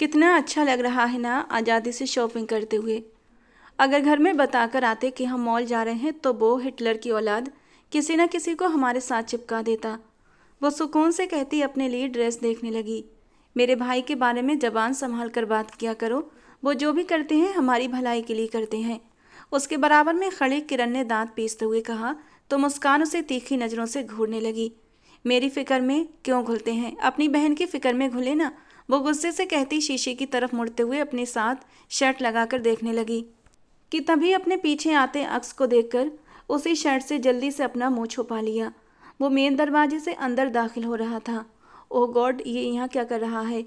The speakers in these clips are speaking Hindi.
कितना अच्छा लग रहा है ना आज़ादी से शॉपिंग करते हुए। अगर घर में बताकर आते कि हम मॉल जा रहे हैं तो वो हिटलर की औलाद किसी न किसी को हमारे साथ चिपका देता। वो सुकून से कहती अपने लिए ड्रेस देखने लगी। मेरे भाई के बारे में जबान संभाल कर बात किया करो। वो जो भी करते हैं हमारी भलाई के लिए करते हैं। उसके बराबर में खड़ी किरण ने दांत पीसते हुए कहा तो मुस्कान उसे तीखी नज़रों से घूरने लगी। मेरी फिक्र में क्यों घुलते हैं, अपनी बहन की फिक्र में घुले ना। वो गुस्से से कहती शीशे की तरफ मुड़ते हुए अपने साथ शर्ट लगाकर देखने लगी कि तभी अपने पीछे आते अक्स को देखकर उसी शर्ट से जल्दी से अपना मुंह छुपा लिया। वो मेन दरवाजे से अंदर दाखिल हो रहा था। ओह गॉड, ये यहाँ क्या कर रहा है?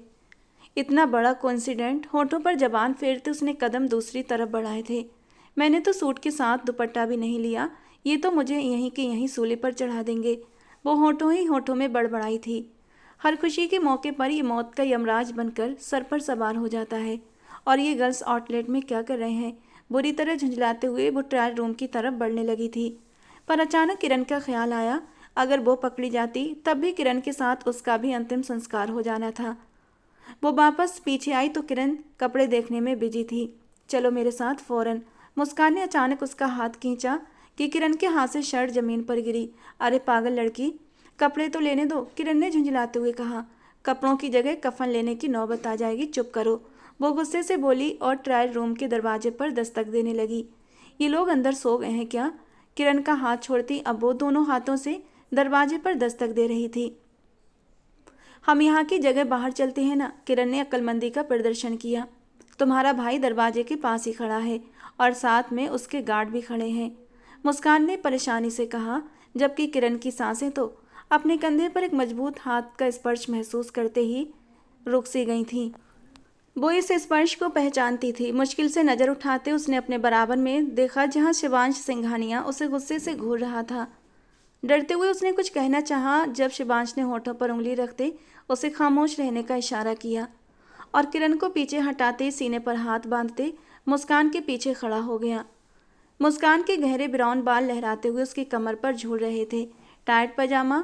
इतना बड़ा कोइंसिडेंट। होठों पर जबान फेरते उसने कदम दूसरी तरफ बढ़ाए थे। मैंने तो सूट के साथ दुपट्टा भी नहीं लिया, ये तो मुझे यहीं के यहीं सूली पर चढ़ा देंगे। वो होठों ही होठों में बड़बड़ाई थी। हर खुशी के मौके पर ये मौत का यमराज बनकर सर पर सवार हो जाता है। और ये गर्ल्स आउटलेट में क्या कर रहे हैं? बुरी तरह झुंझलाते हुए वो ट्रायल रूम की तरफ बढ़ने लगी थी। पर अचानक किरण का ख्याल आया, अगर वो पकड़ी जाती तब भी किरण के साथ उसका भी अंतिम संस्कार हो जाना था। वो वापस पीछे आई तो किरण कपड़े देखने में बिजी थी। चलो मेरे साथ फौरन। मुस्कान ने अचानक उसका हाथ खींचा कि किरण के हाथ से शर्ट जमीन पर गिरी। अरे पागल लड़की, कपड़े तो लेने दो, किरण ने झुंझलाते हुए कहा। कपड़ों की जगह कफन लेने की नौबत आ जाएगी, चुप करो, वो गुस्से से बोली और ट्रायल रूम के दरवाजे पर दस्तक देने लगी। ये लोग अंदर सो गए हैं क्या? किरण का हाथ छोड़ती अब वो दोनों हाथों से दरवाजे पर दस्तक दे रही थी। हम यहाँ की जगह बाहर चलते हैं ना, किरण ने अक्लमंदी का प्रदर्शन किया। तुम्हारा भाई दरवाजे के पास ही खड़ा है और साथ में उसके गार्ड भी खड़े हैं, मुस्कान ने परेशानी से कहा, जबकि किरण की सांसें तो अपने कंधे पर एक मजबूत हाथ का स्पर्श महसूस करते ही रुक सी गई थीं। वो इस स्पर्श को पहचानती थी। मुश्किल से नज़र उठाते उसने अपने बराबर में देखा जहाँ शिवांश सिंघानिया उसे गुस्से से घूर रहा था। डरते हुए उसने कुछ कहना चाहा, जब शिवांश ने होठों पर उंगली रखते उसे खामोश रहने का इशारा किया और किरण को पीछे हटाते सीने पर हाथ बांधते मुस्कान के पीछे खड़ा हो गया। मुस्कान के गहरे ब्राउन बाल लहराते हुए उसकी कमर पर झूल रहे थे। टाइट पजामा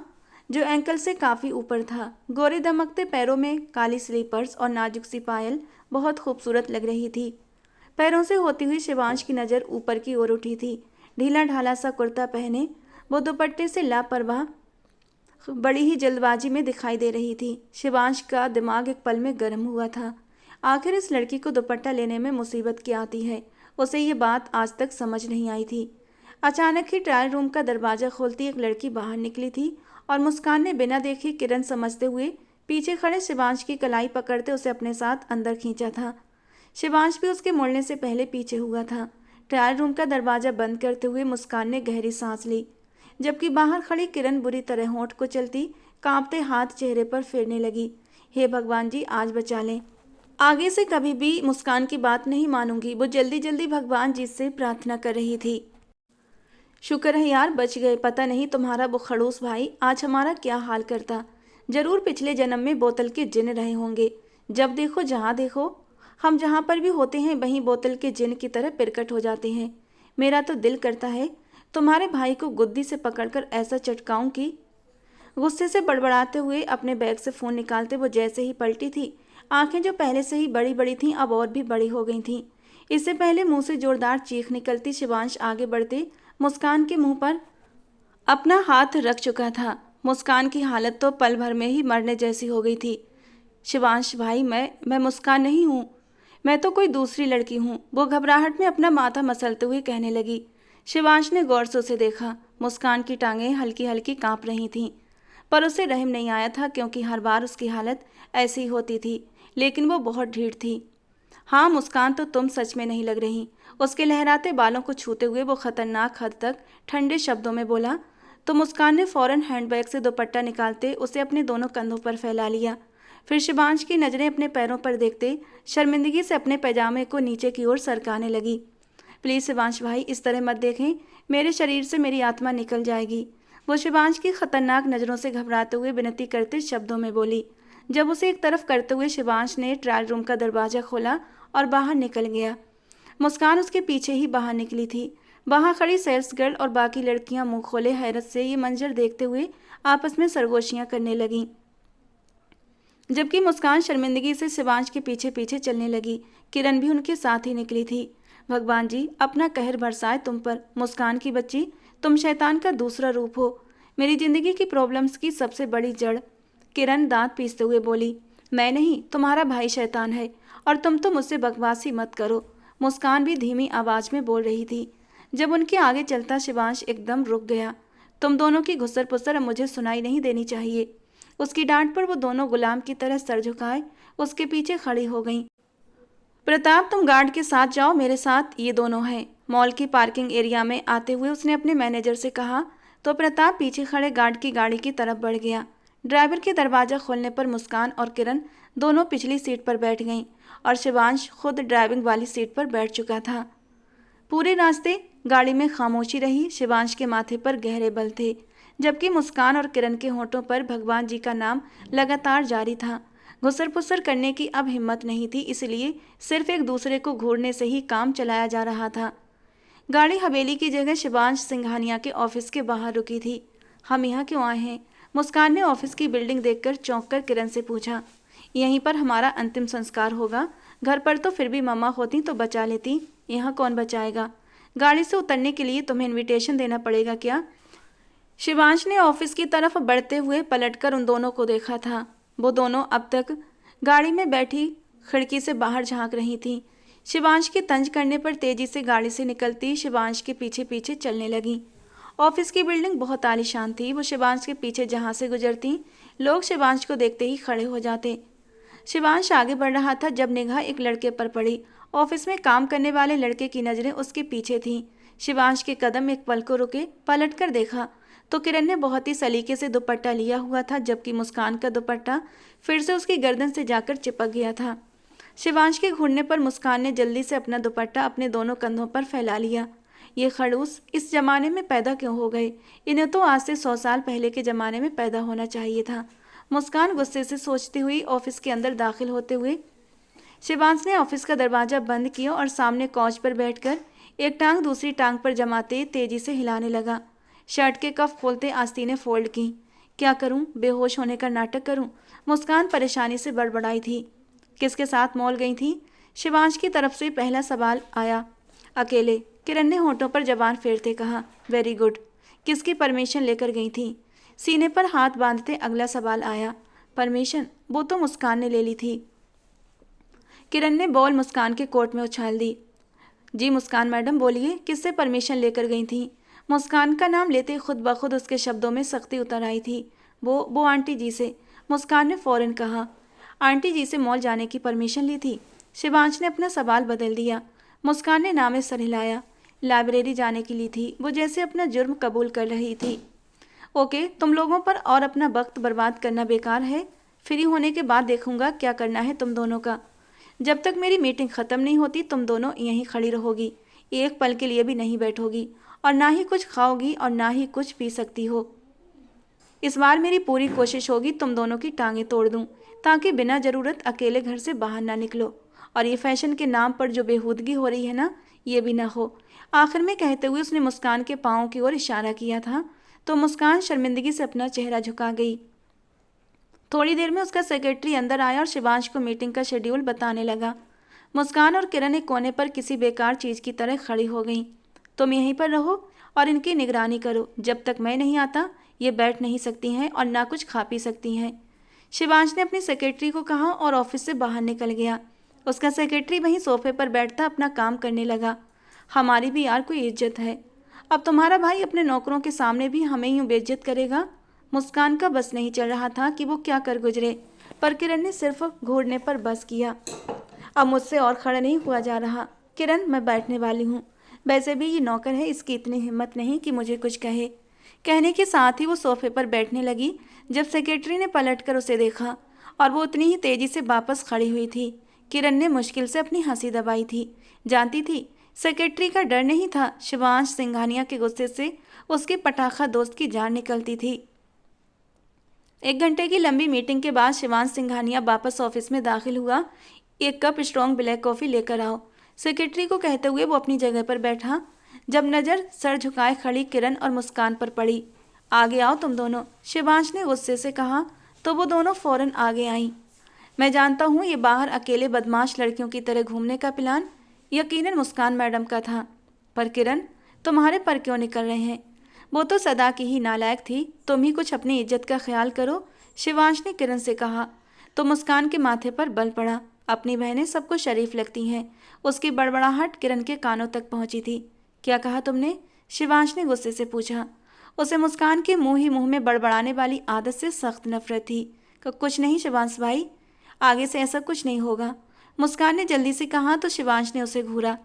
जो एंकल से काफ़ी ऊपर था, गोरे दमकते पैरों में काली स्लीपर्स और नाजुक सी पायल बहुत खूबसूरत लग रही थी। पैरों से होती हुई शिवांश की नज़र ऊपर की ओर उठी थी। ढीला ढाला सा कुर्ता पहने वो दुपट्टे से लापरवाह बड़ी ही जल्दबाजी में दिखाई दे रही थी। शिवांश का दिमाग एक पल में गर्म हुआ था। आखिर इस लड़की को दुपट्टा लेने में मुसीबत क्या आती है? उसे ये बात आज तक समझ नहीं आई थी। अचानक ही ट्रायल रूम का दरवाज़ा खोलती एक लड़की बाहर निकली थी और मुस्कान ने बिना देखे किरण समझते हुए पीछे खड़े शिवांश की कलाई पकड़ते उसे अपने साथ अंदर खींचा था। शिवांश भी उसके मुड़ने से पहले पीछे हुआ था। ट्रायल रूम का दरवाज़ा बंद करते हुए मुस्कान ने गहरी सांस ली, जबकि बाहर खड़ी किरण बुरी तरह होंठ को चलती कांपते हाथ चेहरे पर फेरने लगी। हे भगवान जी, आज बचा लें, आगे से कभी भी मुस्कान की बात नहीं मानूंगी। वो जल्दी जल्दी भगवान जी से प्रार्थना कर रही थी। शुक्र है यार, बच गए। पता नहीं तुम्हारा वो खड़ूस भाई आज हमारा क्या हाल करता। जरूर पिछले जन्म में बोतल के जिन रहे होंगे। जब देखो जहाँ देखो हम जहाँ पर भी होते हैं वहीं बोतल के जिन की तरह पिरकट हो जाते हैं। मेरा तो दिल करता है तुम्हारे भाई को गुद्दी से पकड़कर ऐसा चटकाऊं कि। गुस्से से बड़बड़ाते हुए अपने बैग से फ़ोन निकालते वो जैसे ही पलटी थी, आंखें जो पहले से ही बड़ी बड़ी थीं अब और भी बड़ी हो गई थीं। इससे पहले मुंह से जोरदार चीख निकलती शिवांश आगे बढ़ते मुस्कान के मुंह पर अपना हाथ रख चुका था। मुस्कान की हालत तो पल भर में ही मरने जैसी हो गई थी। शिवांश भाई, मैं मुस्कान नहीं हूँ, मैं तो कोई दूसरी लड़की हूँ, वो घबराहट में अपना माथा मसलते हुए कहने लगी। शिवांश ने गौर से उसे देखा। मुस्कान की टांगें हल्की हल्की काँप रही थीं, पर उसे रहम नहीं आया था क्योंकि हर बार उसकी हालत ऐसी ही होती थी, लेकिन वो बहुत ढीठ थी। हाँ मुस्कान, तो तुम सच में नहीं लग रही। उसके लहराते बालों को छूते हुए वो खतरनाक हद तक ठंडे शब्दों में बोला। तो मुस्कान ने फौरन हैंडबैग से दुपट्टा निकालते उसे अपने दोनों कंधों पर फैला लिया। फिर शिवांश की नज़रें अपने पैरों पर देखते शर्मिंदगी से अपने पैजामे को नीचे की ओर सरकाने लगी। प्लीज़ शिवांश भाई, इस तरह मत देखें, मेरे शरीर से मेरी आत्मा निकल जाएगी, वो शिवांश की खतरनाक नज़रों से घबराते हुए विनती करते शब्दों में बोली। जब उसे एक तरफ करते हुए शिवांश ने ट्रायल रूम का दरवाज़ा खोला और बाहर निकल गया। मुस्कान उसके पीछे ही बाहर निकली थी। वहाँ खड़ी सेल्स गर्ल और बाकी लड़कियाँ मुंह खोले हैरत से ये मंजर देखते हुए आपस में सरगोशियाँ करने लगीं। जबकि मुस्कान शर्मिंदगी से शिवांश के पीछे पीछे चलने लगी। किरण भी उनके साथ ही निकली थी। भगवान जी अपना कहर बरसाए तुम पर, मुस्कान की बच्ची, तुम शैतान का दूसरा रूप हो, मेरी जिंदगी की प्रॉब्लम्स की सबसे बड़ी जड़। किरण दांत पीसते हुए बोली, मैं नहीं, तुम्हारा भाई शैतान है, और तुम तो मुझसे बकवास ही मत करो। मुस्कान भी धीमी आवाज में बोल रही थी। जब उनके आगे चलता शिवांश एकदम रुक गया। तुम दोनों की घुसर पुसर अब मुझे सुनाई नहीं देनी चाहिए। उसकी डांट पर वो दोनों गुलाम की तरह सर झुकाए उसके पीछे खड़ी हो गईं। प्रताप, तुम गार्ड के साथ जाओ, मेरे साथ ये दोनों हैं। मॉल की पार्किंग एरिया में आते हुए उसने अपने मैनेजर से कहा तो प्रताप पीछे खड़े गार्ड की गाड़ी की तरफ बढ़ गया। ड्राइवर के दरवाजा खोलने पर मुस्कान और किरण दोनों पिछली सीट पर बैठ गईं और शिवांश खुद ड्राइविंग वाली सीट पर बैठ चुका था। पूरे रास्ते गाड़ी में खामोशी रही। शिवांश के माथे पर गहरे बल थे, जबकि मुस्कान और किरण के होठों पर भगवान जी का नाम लगातार जारी था। घुसर पुसर करने की अब हिम्मत नहीं थी, इसलिए सिर्फ एक दूसरे को घूरने से ही काम चलाया जा रहा था। गाड़ी हवेली की जगह शिवांश सिंघानिया के ऑफिस के बाहर रुकी थी। हम यहाँ क्यों आए हैं? मुस्कान ने ऑफिस की बिल्डिंग देखकर चौंक कर किरण से पूछा। यहीं पर हमारा अंतिम संस्कार होगा। घर पर तो फिर भी मम्मा होती तो बचा लेती, यहाँ कौन बचाएगा? गाड़ी से उतरने के लिए तुम्हें इनविटेशन देना पड़ेगा क्या? शिवांश ने ऑफिस की तरफ बढ़ते हुए पलटकर उन दोनों को देखा था। वो दोनों अब तक गाड़ी में बैठी खिड़की से बाहर झांक रही थीं। शिवांश के तंज करने पर तेजी से गाड़ी से निकलती शिवांश के पीछे पीछे चलने लगी। ऑफिस की बिल्डिंग बहुत आलीशान थी। वो शिवांश के पीछे जहां से गुजरती लोग शिवांश को देखते ही खड़े हो जाते। शिवांश आगे बढ़ रहा था जब निगाह एक लड़के पर पड़ी। ऑफिस में काम करने वाले लड़के की नज़रें उसके पीछे थीं। शिवांश के कदम एक पल को रुके। पलट कर देखा तो किरण ने बहुत ही सलीके से दुपट्टा लिया हुआ था, जबकि मुस्कान का दुपट्टा फिर से उसकी गर्दन से जाकर चिपक गया था। शिवांश के घूरने पर मुस्कान ने जल्दी से अपना दुपट्टा अपने दोनों कंधों पर फैला लिया। ये खड़ूस इस जमाने में पैदा क्यों हो गए? इन्हें तो आज से 100 साल पहले के ज़माने में पैदा होना चाहिए था। मुस्कान गुस्से से सोचती हुई ऑफिस के अंदर दाखिल होते हुए शिवांश ने ऑफिस का दरवाज़ा बंद किया और सामने कॉच पर बैठकर एक टांग दूसरी टांग पर जमाते तेजी से हिलाने लगा। शर्ट के कफ खोलते आस्तीनें फोल्ड की। क्या करूं? बेहोश होने का नाटक करूं? मुस्कान परेशानी से बड़बड़ाई थी। किसके साथ मॉल गई थी? शिवांश की तरफ से पहला सवाल आया। अकेले, किरण ने होठों पर जबान फेरते कहा। Very good. किसकी परमिशन लेकर गई थी? सीने पर हाथ बांधते अगला सवाल आया। परमिशन? वो तो मुस्कान ने ले ली थी। किरण ने बॉल मुस्कान के कोट में उछाल दी। जी मुस्कान मैडम बोलिए, किससे परमिशन लेकर गई थी? मुस्कान का नाम लेते खुद ब खुद उसके शब्दों में सख्ती उतर आई थी। वो आंटी जी से। मुस्कान ने फौरन कहा। आंटी जी से मॉल जाने की परमिशन ली थी? शिवांश ने अपना सवाल बदल दिया। मुस्कान ने नामे सर हिलाया। लाइब्रेरी जाने की ली थी। वो जैसे अपना जुर्म कबूल कर रही थी। ओके, तुम लोगों पर और अपना वक्त बर्बाद करना बेकार है। फ्री होने के बाद देखूंगा क्या करना है तुम दोनों का। जब तक मेरी मीटिंग ख़त्म नहीं होती तुम दोनों यहीं खड़ी रहोगी, एक पल के लिए भी नहीं बैठोगी, और ना ही कुछ खाओगी और ना ही कुछ पी सकती हो। इस बार मेरी पूरी कोशिश होगी तुम दोनों की टांगें तोड़ दूं, ताकि बिना ज़रूरत अकेले घर से बाहर ना निकलो, और ये फैशन के नाम पर जो बेहूदगी हो रही है ना, ये भी ना हो। आखिर में कहते हुए उसने मुस्कान के पाँव की ओर इशारा किया था तो मुस्कान शर्मिंदगी से अपना चेहरा झुका गई। थोड़ी देर में उसका सेक्रेटरी अंदर आया और शिवांश को मीटिंग का शेड्यूल बताने लगा। मुस्कान और किरण एक कोने पर किसी बेकार चीज़ की तरह खड़ी हो गईं। तुम यहीं पर रहो और इनकी निगरानी करो। जब तक मैं नहीं आता ये बैठ नहीं सकती हैं और ना कुछ खा पी सकती हैं। शिवांश ने अपनी सेक्रेटरी को कहा और ऑफिस से बाहर निकल गया। उसका सेक्रेटरी वहीं सोफे पर बैठता अपना काम करने लगा। हमारी भी यार कोई इज्जत है। अब तुम्हारा भाई अपने नौकरों के सामने भी हमें यूँ बेइज्जत करेगा। मुस्कान का बस नहीं चल रहा था कि वो क्या कर गुजरे, पर किरण ने सिर्फ घूरने पर बस किया। अब मुझसे और खड़ा नहीं हुआ जा रहा। किरण, मैं बैठने वाली हूँ। वैसे भी ये नौकर है, इसकी इतनी हिम्मत नहीं कि मुझे कुछ कहे। कहने के साथ ही वो सोफे पर बैठने लगी जब सेक्रेटरी ने पलटकर उसे देखा और वो उतनी ही तेजी से वापस खड़ी हुई थी। किरण ने मुश्किल से अपनी हंसी दबाई थी। जानती थी सेक्रेटरी का डर नहीं था, शिवांश सिंघानिया के गुस्से से उसके पटाखा दोस्त की जान निकलती थी। 1 घंटे की लंबी मीटिंग के बाद शिवांश सिंघानिया वापस ऑफिस में दाखिल हुआ। 1 कप स्ट्रॉन्ग ब्लैक कॉफ़ी लेकर आओ, सेक्रेटरी को कहते हुए वो अपनी जगह पर बैठा। जब नज़र सर झुकाए खड़ी किरण और मुस्कान पर पड़ी। आगे आओ तुम दोनों, शिवांश ने गुस्से से कहा तो वो दोनों फौरन आगे आईं। मैं जानता हूँ ये बाहर अकेले बदमाश लड़कियों की तरह घूमने का प्लान यकीनन मुस्कान मैडम का था, पर किरण तुम्हारे पर क्यों निकल रहे हैं? वो तो सदा की ही नालायक थी, तुम ही कुछ अपनी इज्जत का ख्याल करो, शिवांश ने किरण से कहा। तो मुस्कान के माथे पर बल पड़ा। अपनी बहनें सबको शरीफ लगती हैं। उसकी बड़बड़ाहट किरण के कानों तक पहुंची थी। क्या कहा तुमने? शिवांश ने गुस्से से पूछा। उसे मुस्कान के मुंह ही मुंह में बड़बड़ाने वाली आदत से सख्त नफरत थी। कुछ नहीं शिवांश भाई, आगे से ऐसा कुछ नहीं होगा, मुस्कान ने जल्दी से कहा। तो शिवांश ने उसे घूरा।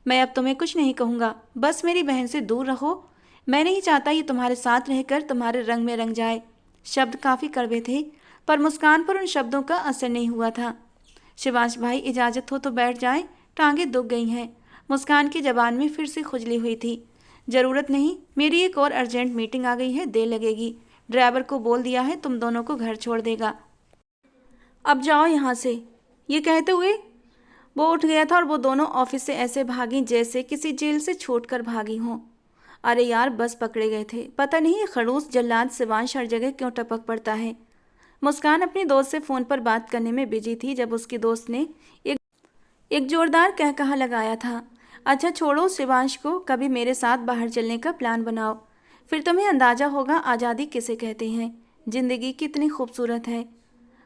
मैं अब तुम्हें कुछ नहीं कहूँगा, बस मेरी बहन से दूर रहो। मैं नहीं चाहता ये तुम्हारे साथ रहकर तुम्हारे रंग में रंग जाए। शब्द काफ़ी कड़वे थे, पर मुस्कान पर उन शब्दों का असर नहीं हुआ था। शिवांश भाई इजाज़त हो तो बैठ जाएं, टांगें दुख गई हैं। मुस्कान की जबान में फिर से खुजली हुई थी। ज़रूरत नहीं, मेरी एक और अर्जेंट मीटिंग आ गई है, देर लगेगी। ड्राइवर को बोल दिया है तुम दोनों को घर छोड़ देगा। अब जाओ यहाँ से। ये कहते हुए वो उठ गया था और वो दोनों ऑफिस से ऐसे भागी जैसे किसी जेल से छूटकर भागी हों। अरे यार, बस पकड़े गए थे। पता नहीं ये खड़ूस जल्लाद शिवांश हर जगह क्यों टपक पड़ता है। मुस्कान अपनी दोस्त से फ़ोन पर बात करने में बिजी थी जब उसकी दोस्त ने एक जोरदार कहकहा लगाया था। अच्छा छोड़ो शिवांश को, कभी मेरे साथ बाहर चलने का प्लान बनाओ, फिर तुम्हें अंदाज़ा होगा आज़ादी किसे कहते हैं, ज़िंदगी कितनी खूबसूरत है।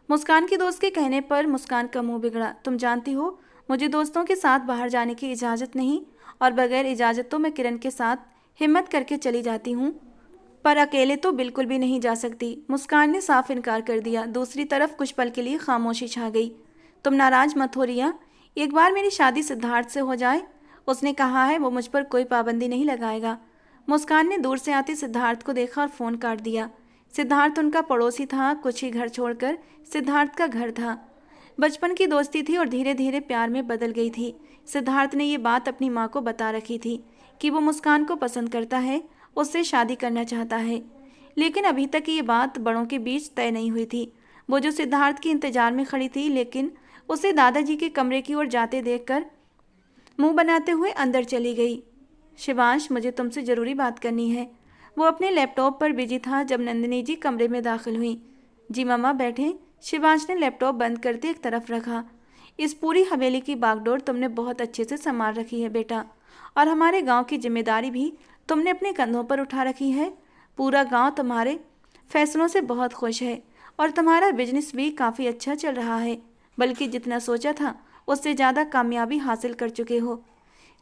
मुस्कान की दोस्त के कहने पर मुस्कान का मुंह बिगड़ा। तुम जानती हो मुझे दोस्तों के साथ बाहर जाने की इजाज़त नहीं, और बगैर इजाज़त तो मैं किरण के साथ हिम्मत करके चली जाती हूँ, पर अकेले तो बिल्कुल भी नहीं जा सकती। मुस्कान ने साफ इनकार कर दिया। दूसरी तरफ कुछ पल के लिए खामोशी छा गई। तुम नाराज मत हो रिया, एक बार मेरी शादी सिद्धार्थ से हो जाए, उसने कहा है वो मुझ पर कोई पाबंदी नहीं लगाएगा। मुस्कान ने दूर से आते सिद्धार्थ को देखा और फ़ोन काट दिया। सिद्धार्थ उनका पड़ोसी था, कुछ ही घर छोड़कर सिद्धार्थ का घर था। बचपन की दोस्ती थी और धीरे धीरे प्यार में बदल गई थी। सिद्धार्थ ने ये बात अपनी माँ को बता रखी थी कि वो मुस्कान को पसंद करता है, उससे शादी करना चाहता है, लेकिन अभी तक ये बात बड़ों के बीच तय नहीं हुई थी। वो जो सिद्धार्थ के इंतजार में खड़ी थी, लेकिन उसे दादाजी के कमरे की ओर जाते देखकर मुंह बनाते हुए अंदर चली गई। शिवांश, मुझे तुमसे ज़रूरी बात करनी है। वो अपने लैपटॉप पर बिजी था जब नंदिनी जी कमरे में दाखिल हुई। जी मम्मा बैठें। शिवांश ने लैपटॉप बंद करते एक तरफ रखा। इस पूरी हवेली की बागडोर तुमने बहुत अच्छे से संभाल रखी है बेटा, और हमारे गांव की जिम्मेदारी भी तुमने अपने कंधों पर उठा रखी है। पूरा गांव तुम्हारे फैसलों से बहुत खुश है और तुम्हारा बिजनेस भी काफ़ी अच्छा चल रहा है, बल्कि जितना सोचा था उससे ज़्यादा कामयाबी हासिल कर चुके हो।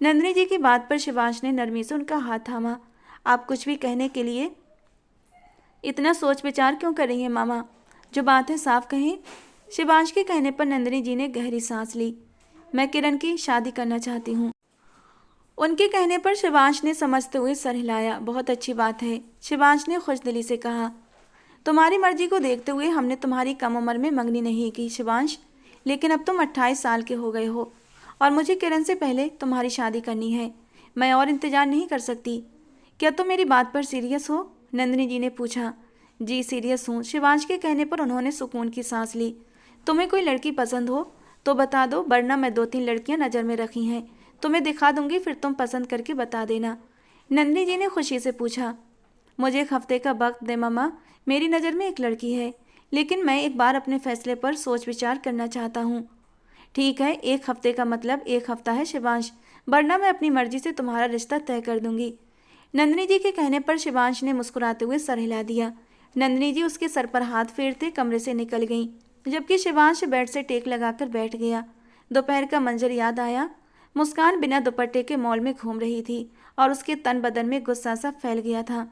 नंदिनी जी की बात पर शिवांश ने नरमी से उनका हाथ थामा। आप कुछ भी कहने के लिए इतना सोच विचार क्यों कर रही हैं मामा? जो बात है साफ कहें। शिवांश के कहने पर नंदिनी जी ने गहरी सांस ली। मैं किरण की शादी करना चाहती हूँ। उनके कहने पर शिवांश ने समझते हुए सर हिलाया। बहुत अच्छी बात है, शिवांश ने खुशदिली से कहा। तुम्हारी मर्जी को देखते हुए हमने तुम्हारी कम उम्र में मंगनी नहीं की शिवांश, लेकिन अब तुम 28 साल के हो गए हो और मुझे किरण से पहले तुम्हारी शादी करनी है। मैं और इंतजार नहीं कर सकती। क्या तुम मेरी बात पर सीरियस हो? नंदिनी जी ने पूछा। जी सीरियस हूँ। शिवांश के कहने पर उन्होंने सुकून की सांस ली। तुम्हें कोई लड़की पसंद हो तो बता दो, वरना मैं 2-3 लड़कियां नज़र में रखी हैं, तुम्हें दिखा दूंगी, फिर तुम पसंद करके बता देना। नंदिनी जी ने खुशी से पूछा। मुझे एक हफ्ते का वक्त दे मम्मा, मेरी नज़र में एक लड़की है, लेकिन मैं एक बार अपने फैसले पर सोच विचार करना चाहता हूँ। ठीक है, 1 हफ्ते का मतलब 1 हफ्ता है शिवांश, वरना मैं अपनी मर्जी से तुम्हारा रिश्ता तय कर दूंगी। नंदिनी जी के कहने पर शिवांश ने मुस्कुराते हुए सर हिला दिया। नंदिनी जी उसके सर पर हाथ फेरते कमरे से निकल गईं, जबकि शिवांश बेड से टेक लगाकर बैठ गया। दोपहर का मंजर याद आया। मुस्कान बिना दुपट्टे के मॉल में घूम रही थी और उसके तन बदन में गुस्सा सा फैल गया था।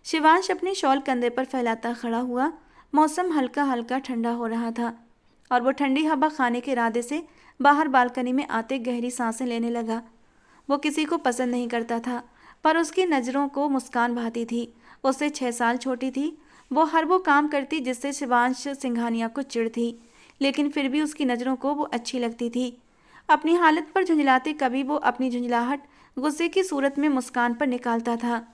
शिवांश अपनी शॉल कंधे पर फैलाता खड़ा हुआ। मौसम हल्का हल्का ठंडा हो रहा था और वो ठंडी हवा खाने के इरादे से बाहर बालकनी में आते गहरी सांसें लेने लगा। वो किसी को पसंद नहीं करता था, पर उसकी नज़रों को मुस्कान भाती थी। उससे 6 साल छोटी थी। वो हर वो काम करती जिससे शिवांश सिंघानिया को चिढ़ थी, लेकिन फिर भी उसकी नज़रों को वो अच्छी लगती थी। अपनी हालत पर झुंझलाते कभी वो अपनी झुंझलाहट गुस्से की सूरत में मुस्कान पर निकालता था।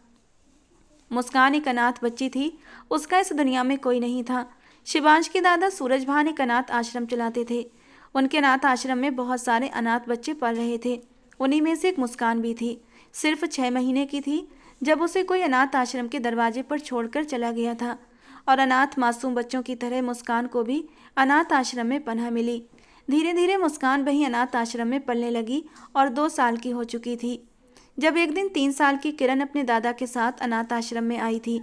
मुस्कान एक अनाथ बच्ची थी, उसका इस दुनिया में कोई नहीं था। शिवांश के दादा सूरज भान एक अनाथ आश्रम चलाते थे। उनके अनाथ आश्रम में बहुत सारे अनाथ बच्चे पल रहे थे। उन्हीं में से एक मुस्कान भी थी। सिर्फ 6 महीने की थी जब उसे कोई अनाथ आश्रम के दरवाजे पर छोड़कर चला गया था और अनाथ मासूम बच्चों की तरह मुस्कान को भी अनाथ आश्रम में पनाह मिली। धीरे धीरे मुस्कान वहीं अनाथ आश्रम में पलने लगी और 2 साल की हो चुकी थी जब एक दिन 3 साल की किरण अपने दादा के साथ अनाथ आश्रम में आई थी।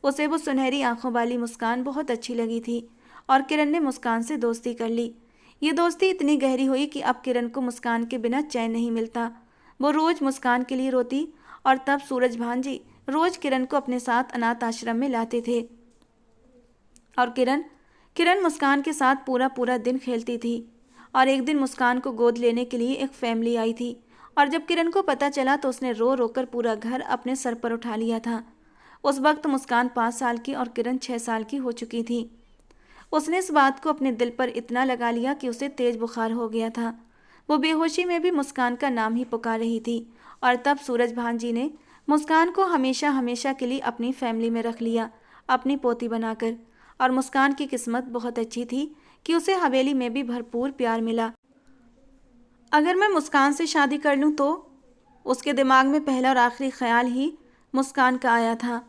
उसे वो सुनहरी आंखों वाली मुस्कान बहुत अच्छी लगी थी और किरण ने मुस्कान से दोस्ती कर ली। ये दोस्ती इतनी गहरी हुई कि अब किरण को मुस्कान के बिना चैन नहीं मिलता। वो रोज मुस्कान के लिए रोती और तब सूरज भांजी रोज किरण को अपने साथ अनाथ आश्रम में लाते थे और किरण किरण मुस्कान के साथ पूरा पूरा दिन खेलती थी। और एक दिन मुस्कान को गोद लेने के लिए एक फैमिली आई थी और जब किरण को पता चला तो उसने रो रोकर पूरा घर अपने सर पर उठा लिया था। उस वक्त मुस्कान 5 साल की और किरण 6 साल की हो चुकी थी। उसने इस बात को अपने दिल पर इतना लगा लिया कि उसे तेज बुखार हो गया था। वो बेहोशी में भी मुस्कान का नाम ही पुकार रही थी और तब सूरज भांजी ने मुस्कान को हमेशा हमेशा के लिए अपनी फैमिली में रख लिया, अपनी पोती बनाकर। और मुस्कान की किस्मत बहुत अच्छी थी कि उसे हवेली में भी भरपूर प्यार मिला। अगर मैं मुस्कान से शादी कर लूँ तो उसके दिमाग में पहला और आखिरी ख्याल ही मुस्कान का आया था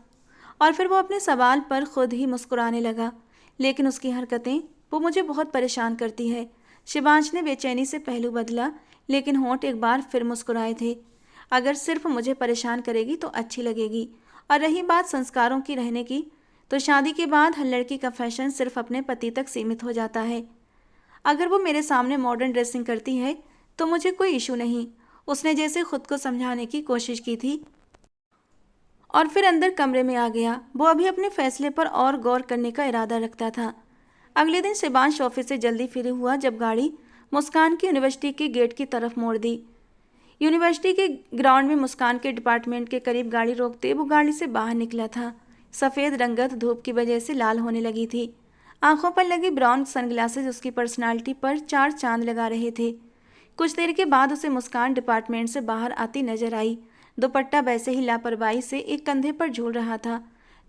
और फिर वो अपने सवाल पर खुद ही मुस्कुराने लगा। लेकिन उसकी हरकतें वो मुझे बहुत परेशान करती है। शिवांश ने बेचैनी से पहलू बदला लेकिन होंठ एक बार फिर मुस्कुराए थे। अगर सिर्फ मुझे परेशान करेगी तो अच्छी लगेगी। और रही बात संस्कारों की रहने की तो शादी के बाद हर लड़की का फैशन सिर्फ अपने पति तक सीमित हो जाता है। अगर वो मेरे सामने मॉडर्न ड्रेसिंग करती है तो मुझे कोई इशू नहीं। उसने जैसे खुद को समझाने की कोशिश की थी और फिर अंदर कमरे में आ गया। वो अभी अपने फैसले पर और गौर करने का इरादा रखता था। अगले दिन शिवांश ऑफिस से जल्दी फ्री हुआ जब गाड़ी मुस्कान की यूनिवर्सिटी के गेट की तरफ मोड़ दी। यूनिवर्सिटी के ग्राउंड में मुस्कान के डिपार्टमेंट के करीब गाड़ी रोकते वो गाड़ी से बाहर निकला था। सफ़ेद रंगत धूप की वजह से लाल होने लगी थी। आंखों पर लगे ब्राउन सनग्लासेस उसकी पर्सनालिटी पर 4 चांद लगा रहे थे। कुछ देर के बाद उसे मुस्कान डिपार्टमेंट से बाहर आती नजर आई। दुपट्टा वैसे ही लापरवाही से एक कंधे पर झूल रहा था।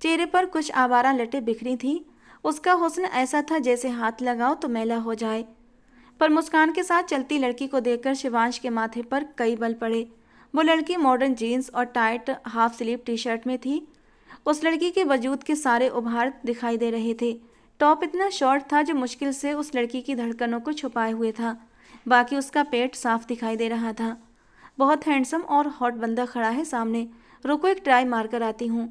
चेहरे पर कुछ आवारा लटें बिखरी थीं। उसका हुस्न ऐसा था जैसे हाथ लगाओ तो मैला हो जाए। पर मुस्कान के साथ चलती लड़की को देखकर शिवांश के माथे पर कई बल पड़े। वो लड़की मॉडर्न जीन्स और tight half sleeve T shirt में थी। उस लड़की के वजूद के सारे उभार दिखाई दे रहे थे। टॉप इतना शॉर्ट था जो मुश्किल से उस लड़की की धड़कनों को छुपाए हुए था। बाकी उसका पेट साफ दिखाई दे रहा था। बहुत हैंडसम और हॉट बंदा खड़ा है सामने, रुको एक ट्राई मार कर आती हूँ।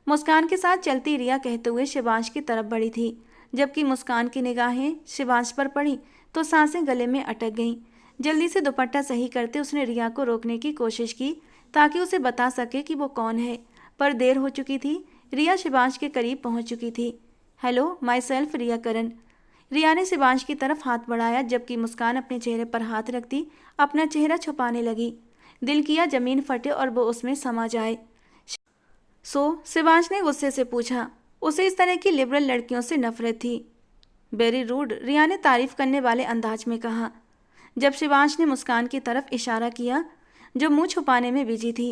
मुस्कान के साथ चलती रिया कहते हुए शिवांश की तरफ बढ़ी थी। जबकि मुस्कान की निगाहें शिवांश पर पड़ी तो सांसें गले में अटक गईं। जल्दी से दुपट्टा सही करते उसने रिया को रोकने की कोशिश की ताकि उसे बता सके कि वो कौन है, पर देर हो चुकी थी। रिया शिवांश के करीब पहुंच चुकी थी। हेलो, माई सेल्फ रिया करन। रिया ने शिवांश की तरफ हाथ बढ़ाया जबकि मुस्कान अपने चेहरे पर हाथ रखती अपना चेहरा छुपाने लगी। दिल किया जमीन फटे और वो उसमें समा जाए। शिवांश ने गुस्से से पूछा। उसे इस तरह की लिबरल लड़कियों से नफरत थी। वेरी रूड, रिया ने तारीफ करने वाले अंदाज में कहा जब शिवांश ने मुस्कान की तरफ इशारा किया जो मुंह छुपाने में बिजी थी।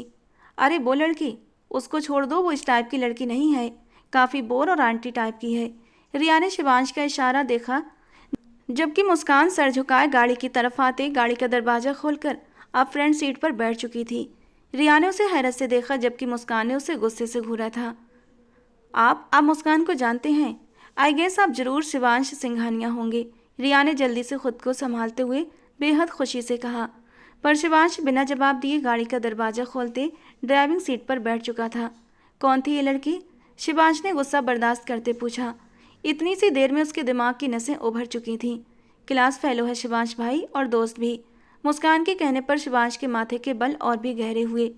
अरे वो लड़की, उसको छोड़ दो, वो इस टाइप की लड़की नहीं है, काफ़ी बोर और आंटी टाइप की है। रिया ने शिवांश का इशारा देखा जबकि मुस्कान सर झुकाए गाड़ी की तरफ आते गाड़ी का दरवाज़ा खोलकर अब फ्रंट सीट पर बैठ चुकी थी। रिया ने उसे हैरत से देखा जबकि मुस्कान ने उसे गुस्से से घूरा था। आप मुस्कान को जानते हैं? आई गेस आप जरूर शिवांश सिंघानिया होंगे। रिया ने जल्दी से खुद को संभालते हुए बेहद खुशी से कहा। पर शिवांश बिना जवाब दिए गाड़ी का दरवाज़ा खोलते ड्राइविंग सीट पर बैठ चुका था। कौन थी ये लड़की? शिवांश ने गुस्सा बर्दाश्त करते पूछा। इतनी सी देर में उसके दिमाग की नसें उभर चुकी थीं। क्लास फेलो है शिवांश भाई, और दोस्त भी। मुस्कान के कहने पर शिवांश के माथे के बल और भी गहरे हुए।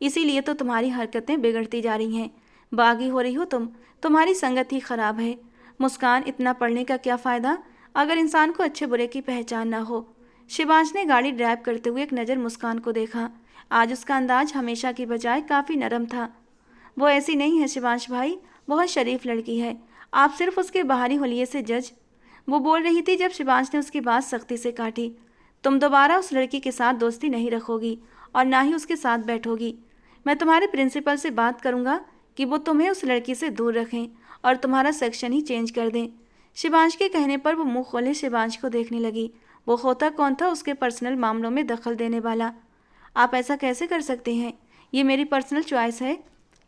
इसीलिए तो तुम्हारी हरकतें बिगड़ती जा रही हैं, बागी हो रही हो तुम, तुम्हारी संगत ही खराब है। मुस्कान, इतना पढ़ने का क्या फ़ायदा अगर इंसान को अच्छे बुरे की पहचान ना हो। शिवांश ने गाड़ी ड्राइव करते हुए एक नज़र मुस्कान को देखा। आज उसका अंदाज हमेशा की बजाय काफ़ी नरम था। वो ऐसी नहीं है शिवांश भाई, बहुत शरीफ लड़की है, आप सिर्फ उसके बाहरी हुलिये से जज। वो बोल रही थी जब शिवांश ने उसकी बात सख्ती से काटी। तुम दोबारा उस लड़की के साथ दोस्ती नहीं रखोगी और ना ही उसके साथ बैठोगी। मैं तुम्हारे प्रिंसिपल से बात करूंगा कि वो तुम्हें उस लड़की से दूर रखें और तुम्हारा सेक्शन ही चेंज कर दें। शिवांश के कहने पर वो मुंह खोले शिवांश को देखने लगी। वो होता कौन था उसके पर्सनल मामलों में दखल देने वाला? आप ऐसा कैसे कर सकते हैं? ये मेरी पर्सनल चॉइस है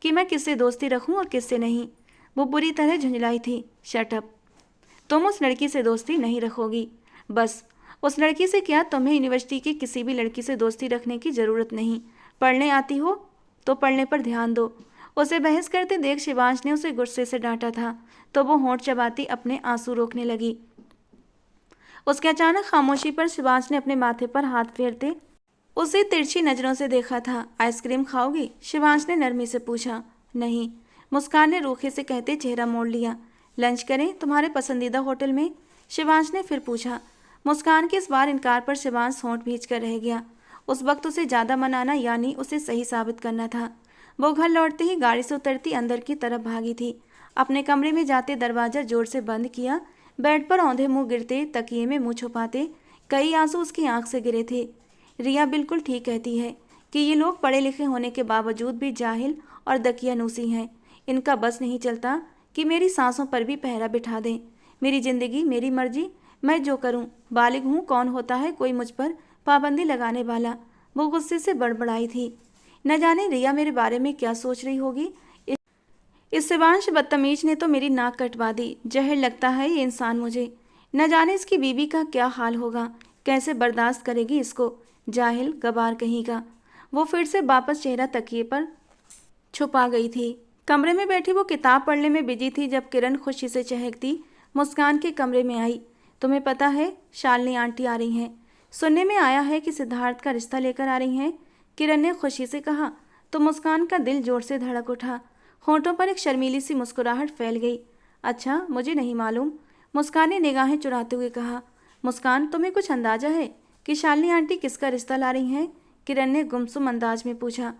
कि मैं किससे दोस्ती रखूं और किससे नहीं। वो बुरी तरह झुंझलाई थी। शट अप, तुम उस लड़की से दोस्ती नहीं रखोगी। बस उस लड़की से क्या, तुम्हें यूनिवर्सिटी की किसी भी लड़की से दोस्ती रखने की ज़रूरत नहीं। पढ़ने आती हो तो पढ़ने पर ध्यान दो। उसे बहस करते देख शिवांश ने उसे गुस्से से डांटा था तो वो होंठ चबाती अपने आंसू रोकने लगी। उसके अचानक खामोशी पर शिवांश ने अपने माथे पर हाथ फेरते उसे तिरछी नज़रों से देखा था। आइसक्रीम खाओगी? शिवांश ने नरमी से पूछा। नहीं, मुस्कान ने रूखे से कहते चेहरा मोड़ लिया। लंच करें तुम्हारे पसंदीदा होटल में? शिवांश ने फिर पूछा। मुस्कान के इस बार इनकार पर शिवांश होंठ भींच कर रह गया। उस वक्त उसे ज़्यादा मनाना यानी उसे सही साबित करना था। वो घर लौटते ही गाड़ी से उतरती अंदर की तरफ भागी थी। अपने कमरे में जाते दरवाज़ा जोर से बंद किया। बेड पर औंधे मुंह गिरते, तकिए में मुंह छुपाते कई आंसू उसकी आंख से गिरे थे। रिया बिल्कुल ठीक कहती है कि ये लोग पढ़े लिखे होने के बावजूद भी जाहिल और दकियानूसी हैं। इनका बस नहीं चलता कि मेरी सांसों पर भी पहरा बिठा दें। मेरी ज़िंदगी मेरी मर्जी, मैं जो करूं। बालिग हूं, कौन होता है कोई मुझ पर पाबंदी लगाने वाला। वो गुस्से से बड़बड़ाई थी। न जाने रिया मेरे बारे में क्या सोच रही होगी। इस शिवांश बदतमीज ने तो मेरी नाक कटवा दी। जहर लगता है ये इंसान मुझे। न जाने इसकी बीवी का क्या हाल होगा, कैसे बर्दाश्त करेगी इसको। जाहिल गबार कहीं का। वो फिर से वापस चेहरा तकिए पर छुपा गई थी। कमरे में बैठी वो किताब पढ़ने में बिजी थी जब किरण खुशी से चहकती मुस्कान के कमरे में आई। तुम्हें पता है शालिनी आंटी आ रही हैं। सुनने में आया है कि सिद्धार्थ का रिश्ता लेकर आ रही हैं, किरण ने खुशी से कहा। तो मुस्कान का दिल जोर से धड़क उठा। होंठों पर एक शर्मीली सी मुस्कुराहट फैल गई। अच्छा, मुझे नहीं मालूम, मुस्कान ने निगाहें चुराते हुए कहा। मुस्कान, तुम्हें कुछ अंदाजा है कि शालिनी आंटी किसका रिश्ता ला रही हैं? किरण ने गुमसुम अंदाज में पूछा।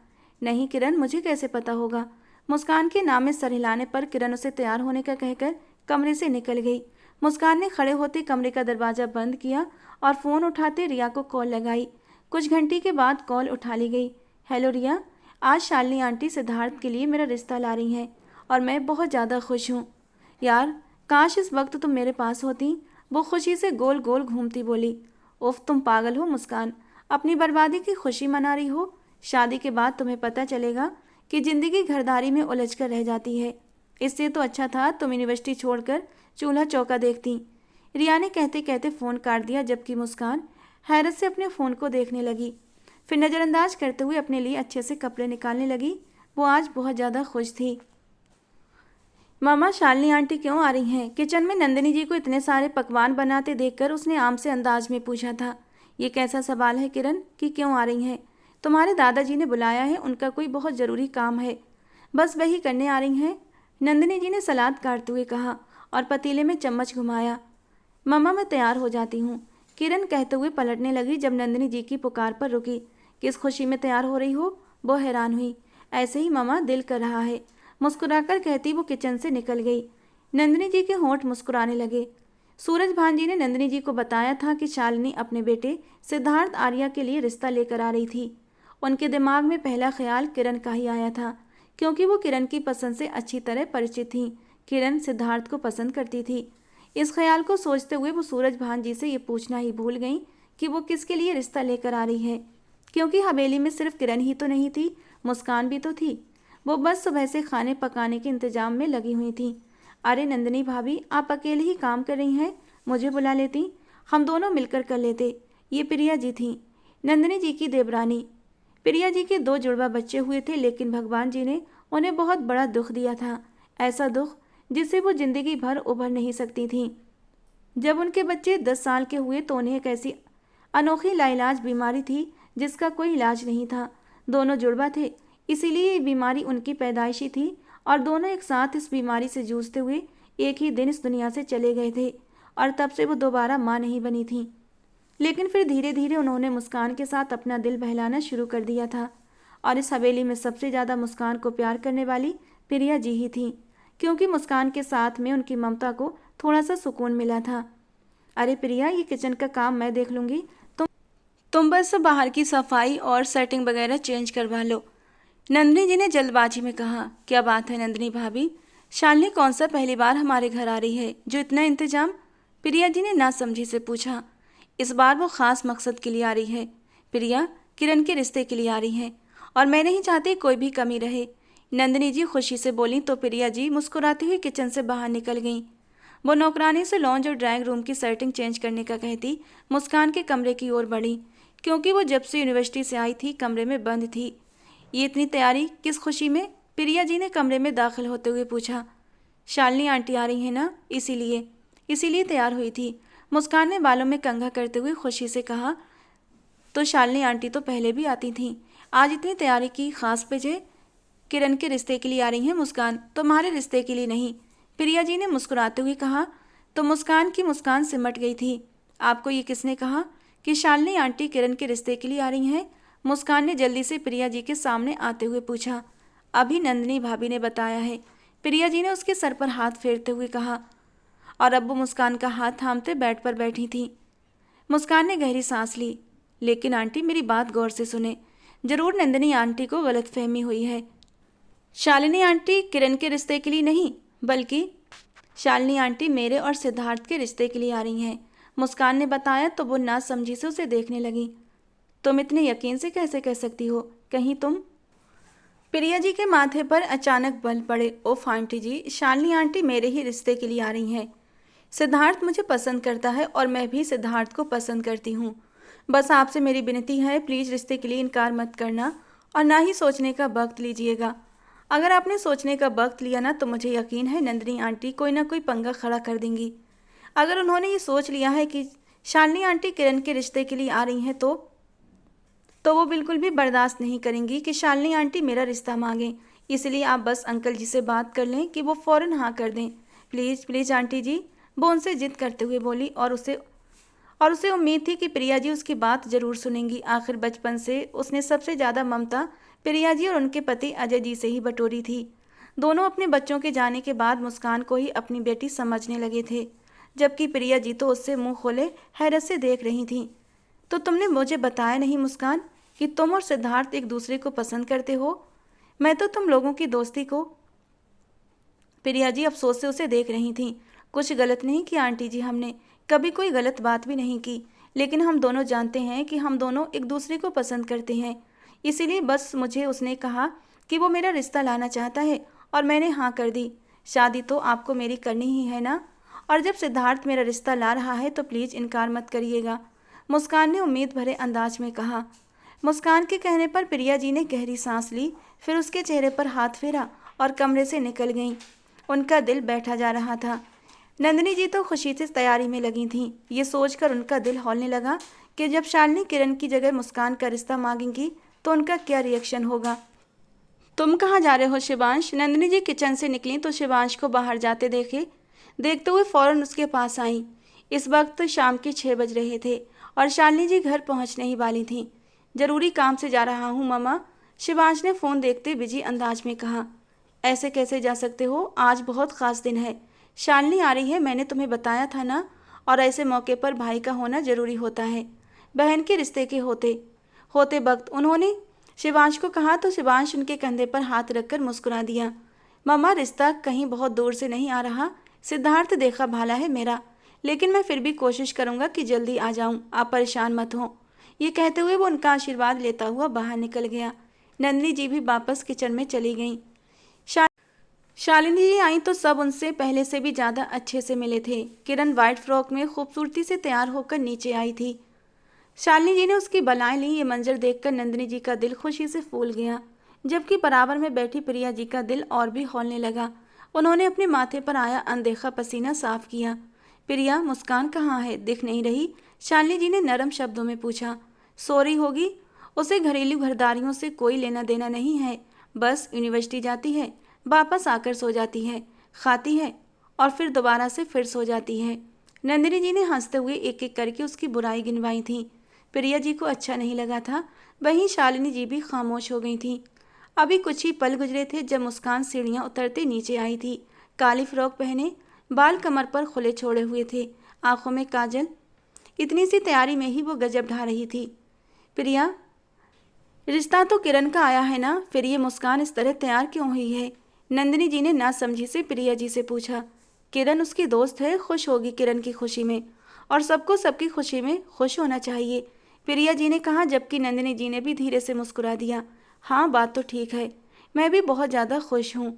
नहीं किरण, मुझे कैसे पता होगा। मुस्कान के नाम में सर हिलाने पर किरण उसे तैयार होने का कहकर कमरे से निकल गई। मुस्कान ने खड़े होते कमरे का दरवाज़ा बंद किया और फ़ोन उठाते रिया को कॉल लगाई। कुछ घंटे के बाद कॉल उठा ली गई। हेलो रिया, आज शालिनी आंटी सिद्धार्थ के लिए मेरा रिश्ता ला रही हैं और मैं बहुत ज़्यादा खुश हूँ। यार, काश इस वक्त तुम मेरे पास होती। वो खुशी से गोल गोल घूमती बोली। उफ, तुम पागल हो मुस्कान, अपनी बर्बादी की खुशी मना रही हो। शादी के बाद तुम्हें पता चलेगा कि ज़िंदगी घरदारी में उलझ कर रह जाती है। इससे तो अच्छा था तुम यूनिवर्सिटी छोड़कर चूल्हा चौका देखती। रिया ने कहते कहते फ़ोन काट दिया जबकि मुस्कान हैरत से अपने फ़ोन को देखने लगी। फिर नज़रअंदाज करते हुए अपने लिए अच्छे से कपड़े निकालने लगी। वो आज बहुत ज़्यादा खुश थी। मामा, शालिनी आंटी क्यों आ रही हैं? किचन में नंदिनी जी को इतने सारे पकवान बनाते देखकर उसने आम से अंदाज में पूछा था। ये कैसा सवाल है किरण कि क्यों आ रही हैं? तुम्हारे दादाजी ने बुलाया है, उनका कोई बहुत ज़रूरी काम है, बस वही करने आ रही हैं। नंदिनी जी ने सलाद काटते हुए कहा और पतीले में चम्मच घुमाया। मम्मा, मैं तैयार हो जाती हूँ, किरण कहते हुए पलटने लगी जब नंदिनी जी की पुकार पर रुकी। किस खुशी में तैयार हो रही हो? वो हैरान हुई। ऐसे ही मम्मा, दिल कर रहा है, मुस्कुराकर कहती वो किचन से निकल गई। नंदिनी जी के होंठ मुस्कुराने लगे। सूरज भांजी ने नंदिनी जी को बताया था कि शालिनी अपने बेटे सिद्धार्थ आर्या के लिए रिश्ता लेकर आ रही थी। उनके दिमाग में पहला ख्याल किरण का ही आया था क्योंकि वो किरण की पसंद से अच्छी तरह परिचित थीं। किरण सिद्धार्थ को पसंद करती थी। इस ख्याल को सोचते हुए वो सूरज भांजी से ये पूछना ही भूल गई कि वो किसके लिए रिश्ता लेकर आ रही है, क्योंकि हवेली में सिर्फ किरण ही तो नहीं थी, मुस्कान भी तो थी। वो बस सुबह से खाने पकाने के इंतजाम में लगी हुई थी। अरे नंदिनी भाभी, आप अकेले ही काम कर रही हैं, मुझे बुला लेती, हम दोनों मिलकर कर लेते। ये प्रिया जी थीं, नंदिनी जी की देवरानी। प्रिया जी के 2 जुड़वा बच्चे हुए थे, लेकिन भगवान जी ने उन्हें बहुत बड़ा दुख दिया था, ऐसा दुख जिससे वो जिंदगी भर उभर नहीं सकती थीं। जब उनके बच्चे 10 साल के हुए तो उन्हें एक ऐसी अनोखी लाइलाज बीमारी थी जिसका कोई इलाज नहीं था। दोनों जुड़वा थे, इसीलिए ये बीमारी उनकी पैदाइशी थी और दोनों एक साथ इस बीमारी से जूझते हुए एक ही दिन इस दुनिया से चले गए थे और तब से वो दोबारा माँ नहीं बनी थी। लेकिन फिर धीरे धीरे उन्होंने मुस्कान के साथ अपना दिल बहलाना शुरू कर दिया था और इस हवेली में सबसे ज़्यादा मुस्कान को प्यार करने वाली प्रिया जी ही थी, क्योंकि मुस्कान के साथ में उनकी ममता को थोड़ा सा सुकून मिला था। अरे प्रिया, ये किचन का काम मैं देख लूँगी, तुम बस बाहर की सफाई और सेटिंग वगैरह चेंज करवा लो, नंदिनी जी ने जल्दबाजी में कहा। क्या बात है नंदिनी भाभी, शालिनी कौन सा पहली बार हमारे घर आ रही है जो इतना इंतजाम? प्रिया जी ने नासमझी से पूछा। इस बार वो ख़ास मकसद के लिए आ रही है प्रिया, किरण के रिश्ते के लिए आ रही हैं और मैं नहीं चाहती कोई भी कमी रहे। नंदिनी जी खुशी से बोली तो प्रिया जी मुस्कुराती हुई किचन से बाहर निकल गईं। वो नौकरानी से लॉन्ज और ड्राइंग रूम की सेटिंग चेंज करने का कहती मुस्कान के कमरे की ओर बढ़ी, क्योंकि वो जब से यूनिवर्सिटी से आई थी कमरे में बंद थी। ये इतनी तैयारी किस खुशी में? प्रिया जी ने कमरे में दाखिल होते हुए पूछा। शालिनी आंटी आ रही है ना, इसीलिए तैयार हुई थी। मुस्कान ने बालों में कंघा करते हुए खुशी से कहा। तो शालिनी आंटी तो पहले भी आती थीं, आज इतनी तैयारी की खास वजह? किरण के रिश्ते के लिए आ रही हैं मुस्कान, तुम्हारे रिश्ते के लिए नहीं, प्रिया जी ने मुस्कुराते हुए कहा। तो मुस्कान की मुस्कान सिमट गई थी। आपको ये किसने कहा कि शालिनी आंटी किरण के रिश्ते के लिए आ रही हैं? मुस्कान ने जल्दी से प्रिया जी के सामने आते हुए पूछा। अभी नंदिनी भाभी ने बताया है, प्रिया जी ने उसके सर पर हाथ फेरते हुए कहा। और अब वो मुस्कान का हाथ थामते बेड पर बैठी थी। मुस्कान ने गहरी सांस ली। लेकिन आंटी मेरी बात गौर से सुने, जरूर नंदिनी आंटी को गलतफहमी हुई है। शालिनी आंटी किरण के रिश्ते के लिए नहीं, बल्कि शालिनी आंटी मेरे और सिद्धार्थ के रिश्ते के लिए आ रही हैं, मुस्कान ने बताया। तो वो नासमझी से उसे देखने लगी। तुम इतने यकीन से कैसे कह सकती हो? कहीं तुम? प्रिया जी के माथे पर अचानक बल पड़े। ओफ आंटी जी, शालिनी आंटी मेरे ही रिश्ते के लिए आ रही हैं। सिद्धार्थ मुझे पसंद करता है और मैं भी सिद्धार्थ को पसंद करती हूँ। बस आपसे मेरी विनती है, प्लीज़ रिश्ते के लिए इनकार मत करना और ना ही सोचने का वक्त लीजिएगा। अगर आपने सोचने का वक्त लिया ना तो मुझे यकीन है नंदिनी आंटी कोई ना कोई पंगा खड़ा कर देंगी। अगर उन्होंने ये सोच लिया है कि शालिनी आंटी किरण के रिश्ते के लिए आ रही हैं तो वो बिल्कुल भी बर्दाश्त नहीं करेंगी कि शालिनी आंटी मेरा रिश्ता मांगें। इसलिए आप बस अंकल जी से बात कर लें कि वो फ़ौरन हाँ कर दें। प्लीज़ प्लीज़ आंटी जी, वो उनसे जिद करते हुए बोली। और उसे उम्मीद थी कि प्रिया जी उसकी बात ज़रूर सुनेंगी। आखिर बचपन से उसने सबसे ज़्यादा ममता प्रिया जी और उनके पति अजय जी से ही बटोरी थी। दोनों अपने बच्चों के जाने के बाद मुस्कान को ही अपनी बेटी समझने लगे थे, जबकि प्रिया जी तो उससे मुंह खोले हैरत से देख रही थीं। तो तुमने मुझे बताया नहीं मुस्कान कि तुम और सिद्धार्थ एक दूसरे को पसंद करते हो? मैं तो तुम लोगों की दोस्ती को। प्रिया जी अफसोस से उसे देख रही थीं। कुछ गलत नहीं किया आंटी जी, हमने कभी कोई गलत बात भी नहीं की, लेकिन हम दोनों जानते हैं कि हम दोनों एक दूसरे को पसंद करते हैं। इसीलिए बस मुझे उसने कहा कि वो मेरा रिश्ता लाना चाहता है और मैंने हाँ कर दी। शादी तो आपको मेरी करनी ही है ना? और जब सिद्धार्थ मेरा रिश्ता ला रहा है तो प्लीज़ इनकार मत करिएगा, मुस्कान ने उम्मीद भरे अंदाज में कहा। मुस्कान के कहने पर प्रिया जी ने गहरी सांस ली, फिर उसके चेहरे पर हाथ फेरा और कमरे से निकल गईं। उनका दिल बैठा जा रहा था। नंदिनी जी तो खुशी से तैयारी में लगी थीं। ये सोचकर उनका दिल हौलने लगा कि जब शालिनी किरण की जगह मुस्कान का रिश्ता मांगेंगी तो उनका क्या रिएक्शन होगा। तुम कहाँ जा रहे हो शिवांश? नंदिनी जी किचन से निकली तो शिवांश को बाहर जाते देखते हुए फ़ौरन उसके पास आईं। इस वक्त शाम के 6 बज रहे थे और शालिनी जी घर पहुँचने ही वाली थीं। ज़रूरी काम से जा रहा हूँ मम्मा, शिवांश ने फ़ोन देखते बिजी अंदाज में कहा। ऐसे कैसे जा सकते हो? आज बहुत ख़ास दिन है, शालिनी आ रही है, मैंने तुम्हें बताया था ना। और ऐसे मौके पर भाई का होना ज़रूरी होता है। बहन के रिश्ते के होते वक्त उन्होंने शिवांश को कहा तो शिवांश उनके कंधे पर हाथ रखकर मुस्कुरा दिया। मम्मा, रिश्ता कहीं बहुत दूर से नहीं आ रहा, सिद्धार्थ देखा भाला है मेरा, लेकिन मैं फिर भी कोशिश करूँगा कि जल्दी आ जाऊँ, आप परेशान मत हो। ये कहते हुए वो उनका आशीर्वाद लेता हुआ बाहर निकल गया। नंदिनी जी भी वापस किचन में चली गईं। शालिनी जी आई तो सब उनसे पहले से भी ज़्यादा अच्छे से मिले थे। किरण वाइट फ्रॉक में खूबसूरती से तैयार होकर नीचे आई थी। शालिनी जी ने उसकी बलाएं ली। ये मंजर देखकर नंदिनी जी का दिल खुशी से फूल गया, जबकि बराबर में बैठी प्रिया जी का दिल और भी हौलने लगा। उन्होंने अपने माथे पर आया अनदेखा पसीना साफ किया। प्रिया, मुस्कान कहाँ है? दिख नहीं रही, शालिनी जी ने नरम शब्दों में पूछा। सो रही होगी, उसे घरेलू घरदारियों से कोई लेना देना नहीं है, बस यूनिवर्सिटी जाती है, वापस आकर सो जाती है, खाती है और फिर दोबारा से फिर सो जाती है। नंदिनी जी ने हंसते हुए एक एक करके उसकी बुराई गिनवाई थी। प्रिया जी को अच्छा नहीं लगा था, वहीं शालिनी जी भी खामोश हो गई थी। अभी कुछ ही पल गुजरे थे जब मुस्कान सीढ़ियाँ उतरते नीचे आई थी। काली फ्रॉक पहने, बाल कमर पर खुले छोड़े हुए थे, आंखों में काजल। इतनी सी तैयारी में ही वो गजब ढा रही थी। प्रिया, रिश्ता तो किरण का आया है ना, फिर ये मुस्कान इस तरह तैयार क्यों हुई है? नंदिनी जी ने नासमझी से प्रिया जी से पूछा। किरण उसकी दोस्त है, खुश होगी किरण की खुशी में, और सबको सबकी खुशी में खुश होना चाहिए, प्रिया जी ने कहा, जबकि नंदिनी जी ने भी धीरे से मुस्कुरा दिया। हाँ, बात तो ठीक है, मैं भी बहुत ज़्यादा खुश हूँ,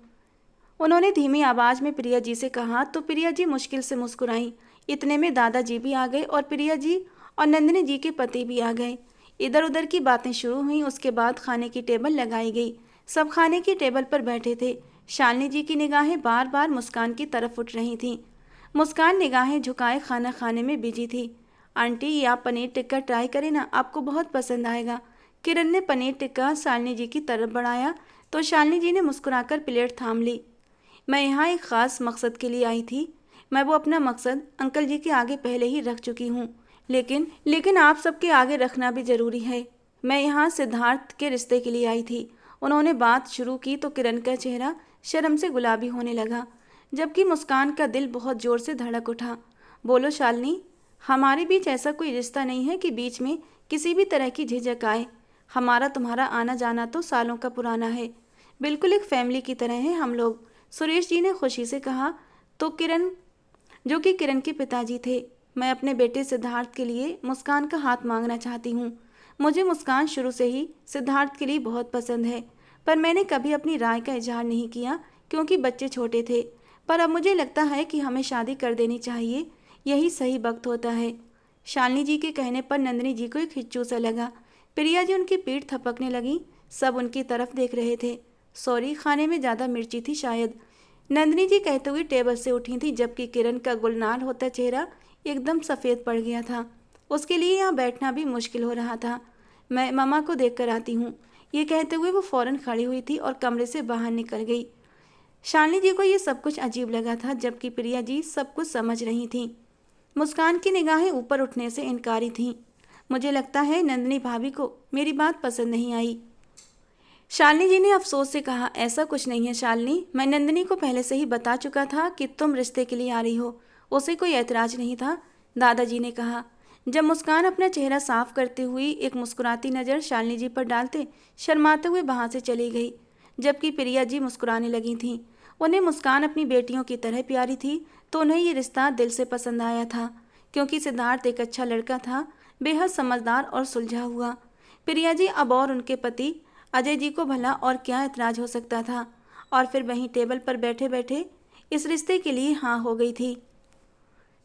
उन्होंने धीमी आवाज़ में प्रिया जी से कहा। तो प्रिया जी मुश्किल से मुस्कुराईं। इतने में दादाजी भी आ गए और प्रिया जी और नंदिनी जी के पति भी आ गए। इधर उधर की बातें शुरू हुईं। उसके बाद खाने की टेबल लगाई गई। सब खाने की टेबल पर बैठे थे। शालिनी जी की निगाहें बार बार मुस्कान की तरफ उठ रही थीं। मुस्कान निगाहें झुकाए खाना खाने में बिजी थी। आंटी, ये आप पनीर टिक्का ट्राई करें ना, आपको बहुत पसंद आएगा। किरण ने पनीर टिक्का शालिनी जी की तरफ बढ़ाया तो शालिनी जी ने मुस्कुराकर प्लेट थाम ली। मैं यहाँ एक ख़ास मकसद के लिए आई थी। मैं वो अपना मकसद अंकल जी के आगे पहले ही रख चुकी हूँ, लेकिन आप सबके आगे रखना भी ज़रूरी है। मैं यहाँ सिद्धार्थ के रिश्ते के लिए आई थी। उन्होंने बात शुरू की तो किरण का चेहरा शर्म से गुलाबी होने लगा, जबकि मुस्कान का दिल बहुत ज़ोर से धड़क उठा। बोलो शालिनी, हमारे बीच ऐसा कोई रिश्ता नहीं है कि बीच में किसी भी तरह की झिझक आए। हमारा तुम्हारा आना जाना तो सालों का पुराना है। बिल्कुल एक फैमिली की तरह है हम लोग, सुरेश जी ने खुशी से कहा। तो किरण, जो कि किरण के पिताजी थे, मैं अपने बेटे सिद्धार्थ के लिए मुस्कान का हाथ मांगना चाहती हूँ। मुझे मुस्कान शुरू से ही सिद्धार्थ के लिए बहुत पसंद है, पर मैंने कभी अपनी राय का इजहार नहीं किया क्योंकि बच्चे छोटे थे। पर अब मुझे लगता है कि हमें शादी कर देनी चाहिए, यही सही वक्त होता है। शालिनी जी के कहने पर नंदिनी जी को एक हिच्चू सा लगा। प्रिया जी उनकी पीठ थपकने लगी। सब उनकी तरफ देख रहे थे। सॉरी, खाने में ज़्यादा मिर्ची थी शायद, नंदिनी जी कहते हुए टेबल से उठी थी, जबकि किरण का गुलनार होता चेहरा एकदम सफ़ेद पड़ गया था। उसके लिए यहाँ बैठना भी मुश्किल हो रहा था। मैं मामा को देख कर आती हूँ, ये कहते हुए वो फ़ौरन खड़ी हुई थी और कमरे से बाहर निकल गई। शालिनी जी को ये सब कुछ अजीब लगा था, जबकि प्रिया जी सब कुछ समझ रही थीं। मुस्कान की निगाहें ऊपर उठने से इनकारी थीं। मुझे लगता है नंदिनी भाभी को मेरी बात पसंद नहीं आई, शालिनी जी ने अफसोस से कहा। ऐसा कुछ नहीं है शालिनी, मैं नंदिनी को पहले से ही बता चुका था कि तुम रिश्ते के लिए आ रही हो। उसे कोई ऐतराज़ नहीं था, दादाजी ने कहा। जब मुस्कान अपना चेहरा साफ करते हुए एक मुस्कुराती नज़र शालिनी जी पर डालते शर्माते हुए वहाँ से चली गई, जबकि प्रिया जी मुस्कुराने लगी थीं। उन्हें मुस्कान अपनी बेटियों की तरह प्यारी थी, तो उन्हें ये रिश्ता दिल से पसंद आया था, क्योंकि सिद्धार्थ एक अच्छा लड़का था, बेहद समझदार और सुलझा हुआ। प्रिया जी अब और उनके पति अजय जी को भला और क्या ऐतराज़ हो सकता था। और फिर वहीं टेबल पर बैठे बैठे इस रिश्ते के लिए हाँ हो गई थी।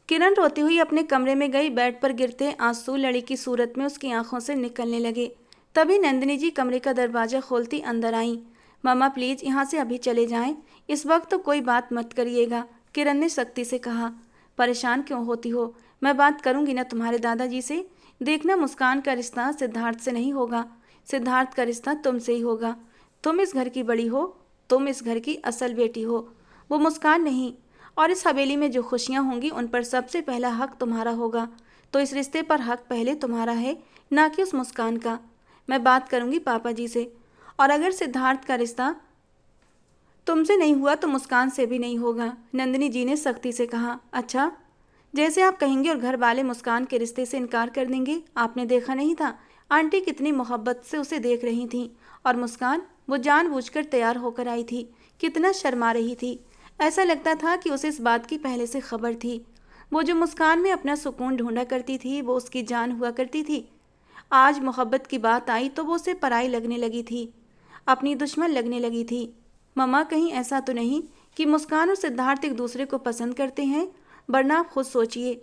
किरण रोती हुई अपने कमरे में गई। बेड पर गिरते आंसू लड़ी की सूरत में उसकी आंखों से निकलने लगे। तभी नंदिनी जी कमरे का दरवाज़ा खोलती अंदर आईं। मामा प्लीज़ यहाँ से अभी चले जाएं, इस वक्त तो कोई बात मत करिएगा, किरण ने सख्ती से कहा। परेशान क्यों होती हो, मैं बात करूँगी ना तुम्हारे दादाजी से। देखना, मुस्कान का रिश्ता सिद्धार्थ से नहीं होगा, सिद्धार्थ का रिश्ता तुमसे ही होगा। तुम इस घर की बड़ी हो, तुम इस घर की असल बेटी हो, वो मुस्कान नहीं। और इस हवेली में जो खुशियां होंगी उन पर सबसे पहला हक तुम्हारा होगा। तो इस रिश्ते पर हक पहले तुम्हारा है, ना कि उस मुस्कान का। मैं बात करूंगी पापा जी से, और अगर सिद्धार्थ का रिश्ता तुमसे नहीं हुआ तो मुस्कान से भी नहीं होगा, नंदिनी जी ने सख्ती से कहा। अच्छा, जैसे आप कहेंगे। और घर वाले मुस्कान के रिश्ते से इनकार कर देंगे। आपने देखा नहीं था आंटी कितनी मोहब्बत से उसे देख रही थीं, और मुस्कान, वो जानबूझकर तैयार होकर आई थी, कितना शर्मा रही थी। ऐसा लगता था कि उसे इस बात की पहले से खबर थी। वो जो मुस्कान में अपना सुकून ढूंढा करती थी, वो उसकी जान हुआ करती थी। आज मोहब्बत की बात आई तो वो उसे पराई लगने लगी थी, अपनी दुश्मन लगने लगी थी। मम्मा, कहीं ऐसा तो नहीं कि मुस्कान और सिद्धार्थ एक दूसरे को पसंद करते हैं? वरना आप खुद सोचिए,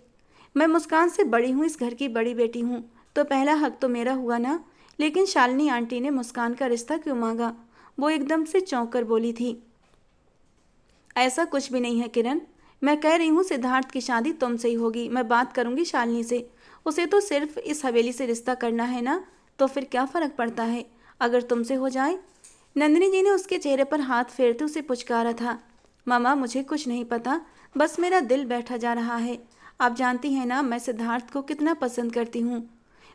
मैं मुस्कान से बड़ी हूँ, इस घर की बड़ी बेटी हूँ, तो पहला हक तो मेरा हुआ ना। लेकिन शालिनी आंटी ने मुस्कान का रिश्ता क्यों मांगा? वो एकदम से चौंक कर बोली थी। ऐसा कुछ भी नहीं है किरण, मैं कह रही हूँ सिद्धार्थ की शादी तुमसे ही होगी। मैं बात करूँगी शालिनी से, उसे तो सिर्फ इस हवेली से रिश्ता करना है ना, तो फिर क्या फ़र्क पड़ता है अगर तुमसे हो जाए। नंदिनी जी ने उसके चेहरे पर हाथ फेरते उसे पुचकारा था। मामा, मुझे कुछ नहीं पता, बस मेरा दिल बैठा जा रहा है। आप जानती हैं ना मैं सिद्धार्थ को कितना पसंद करती हूँ।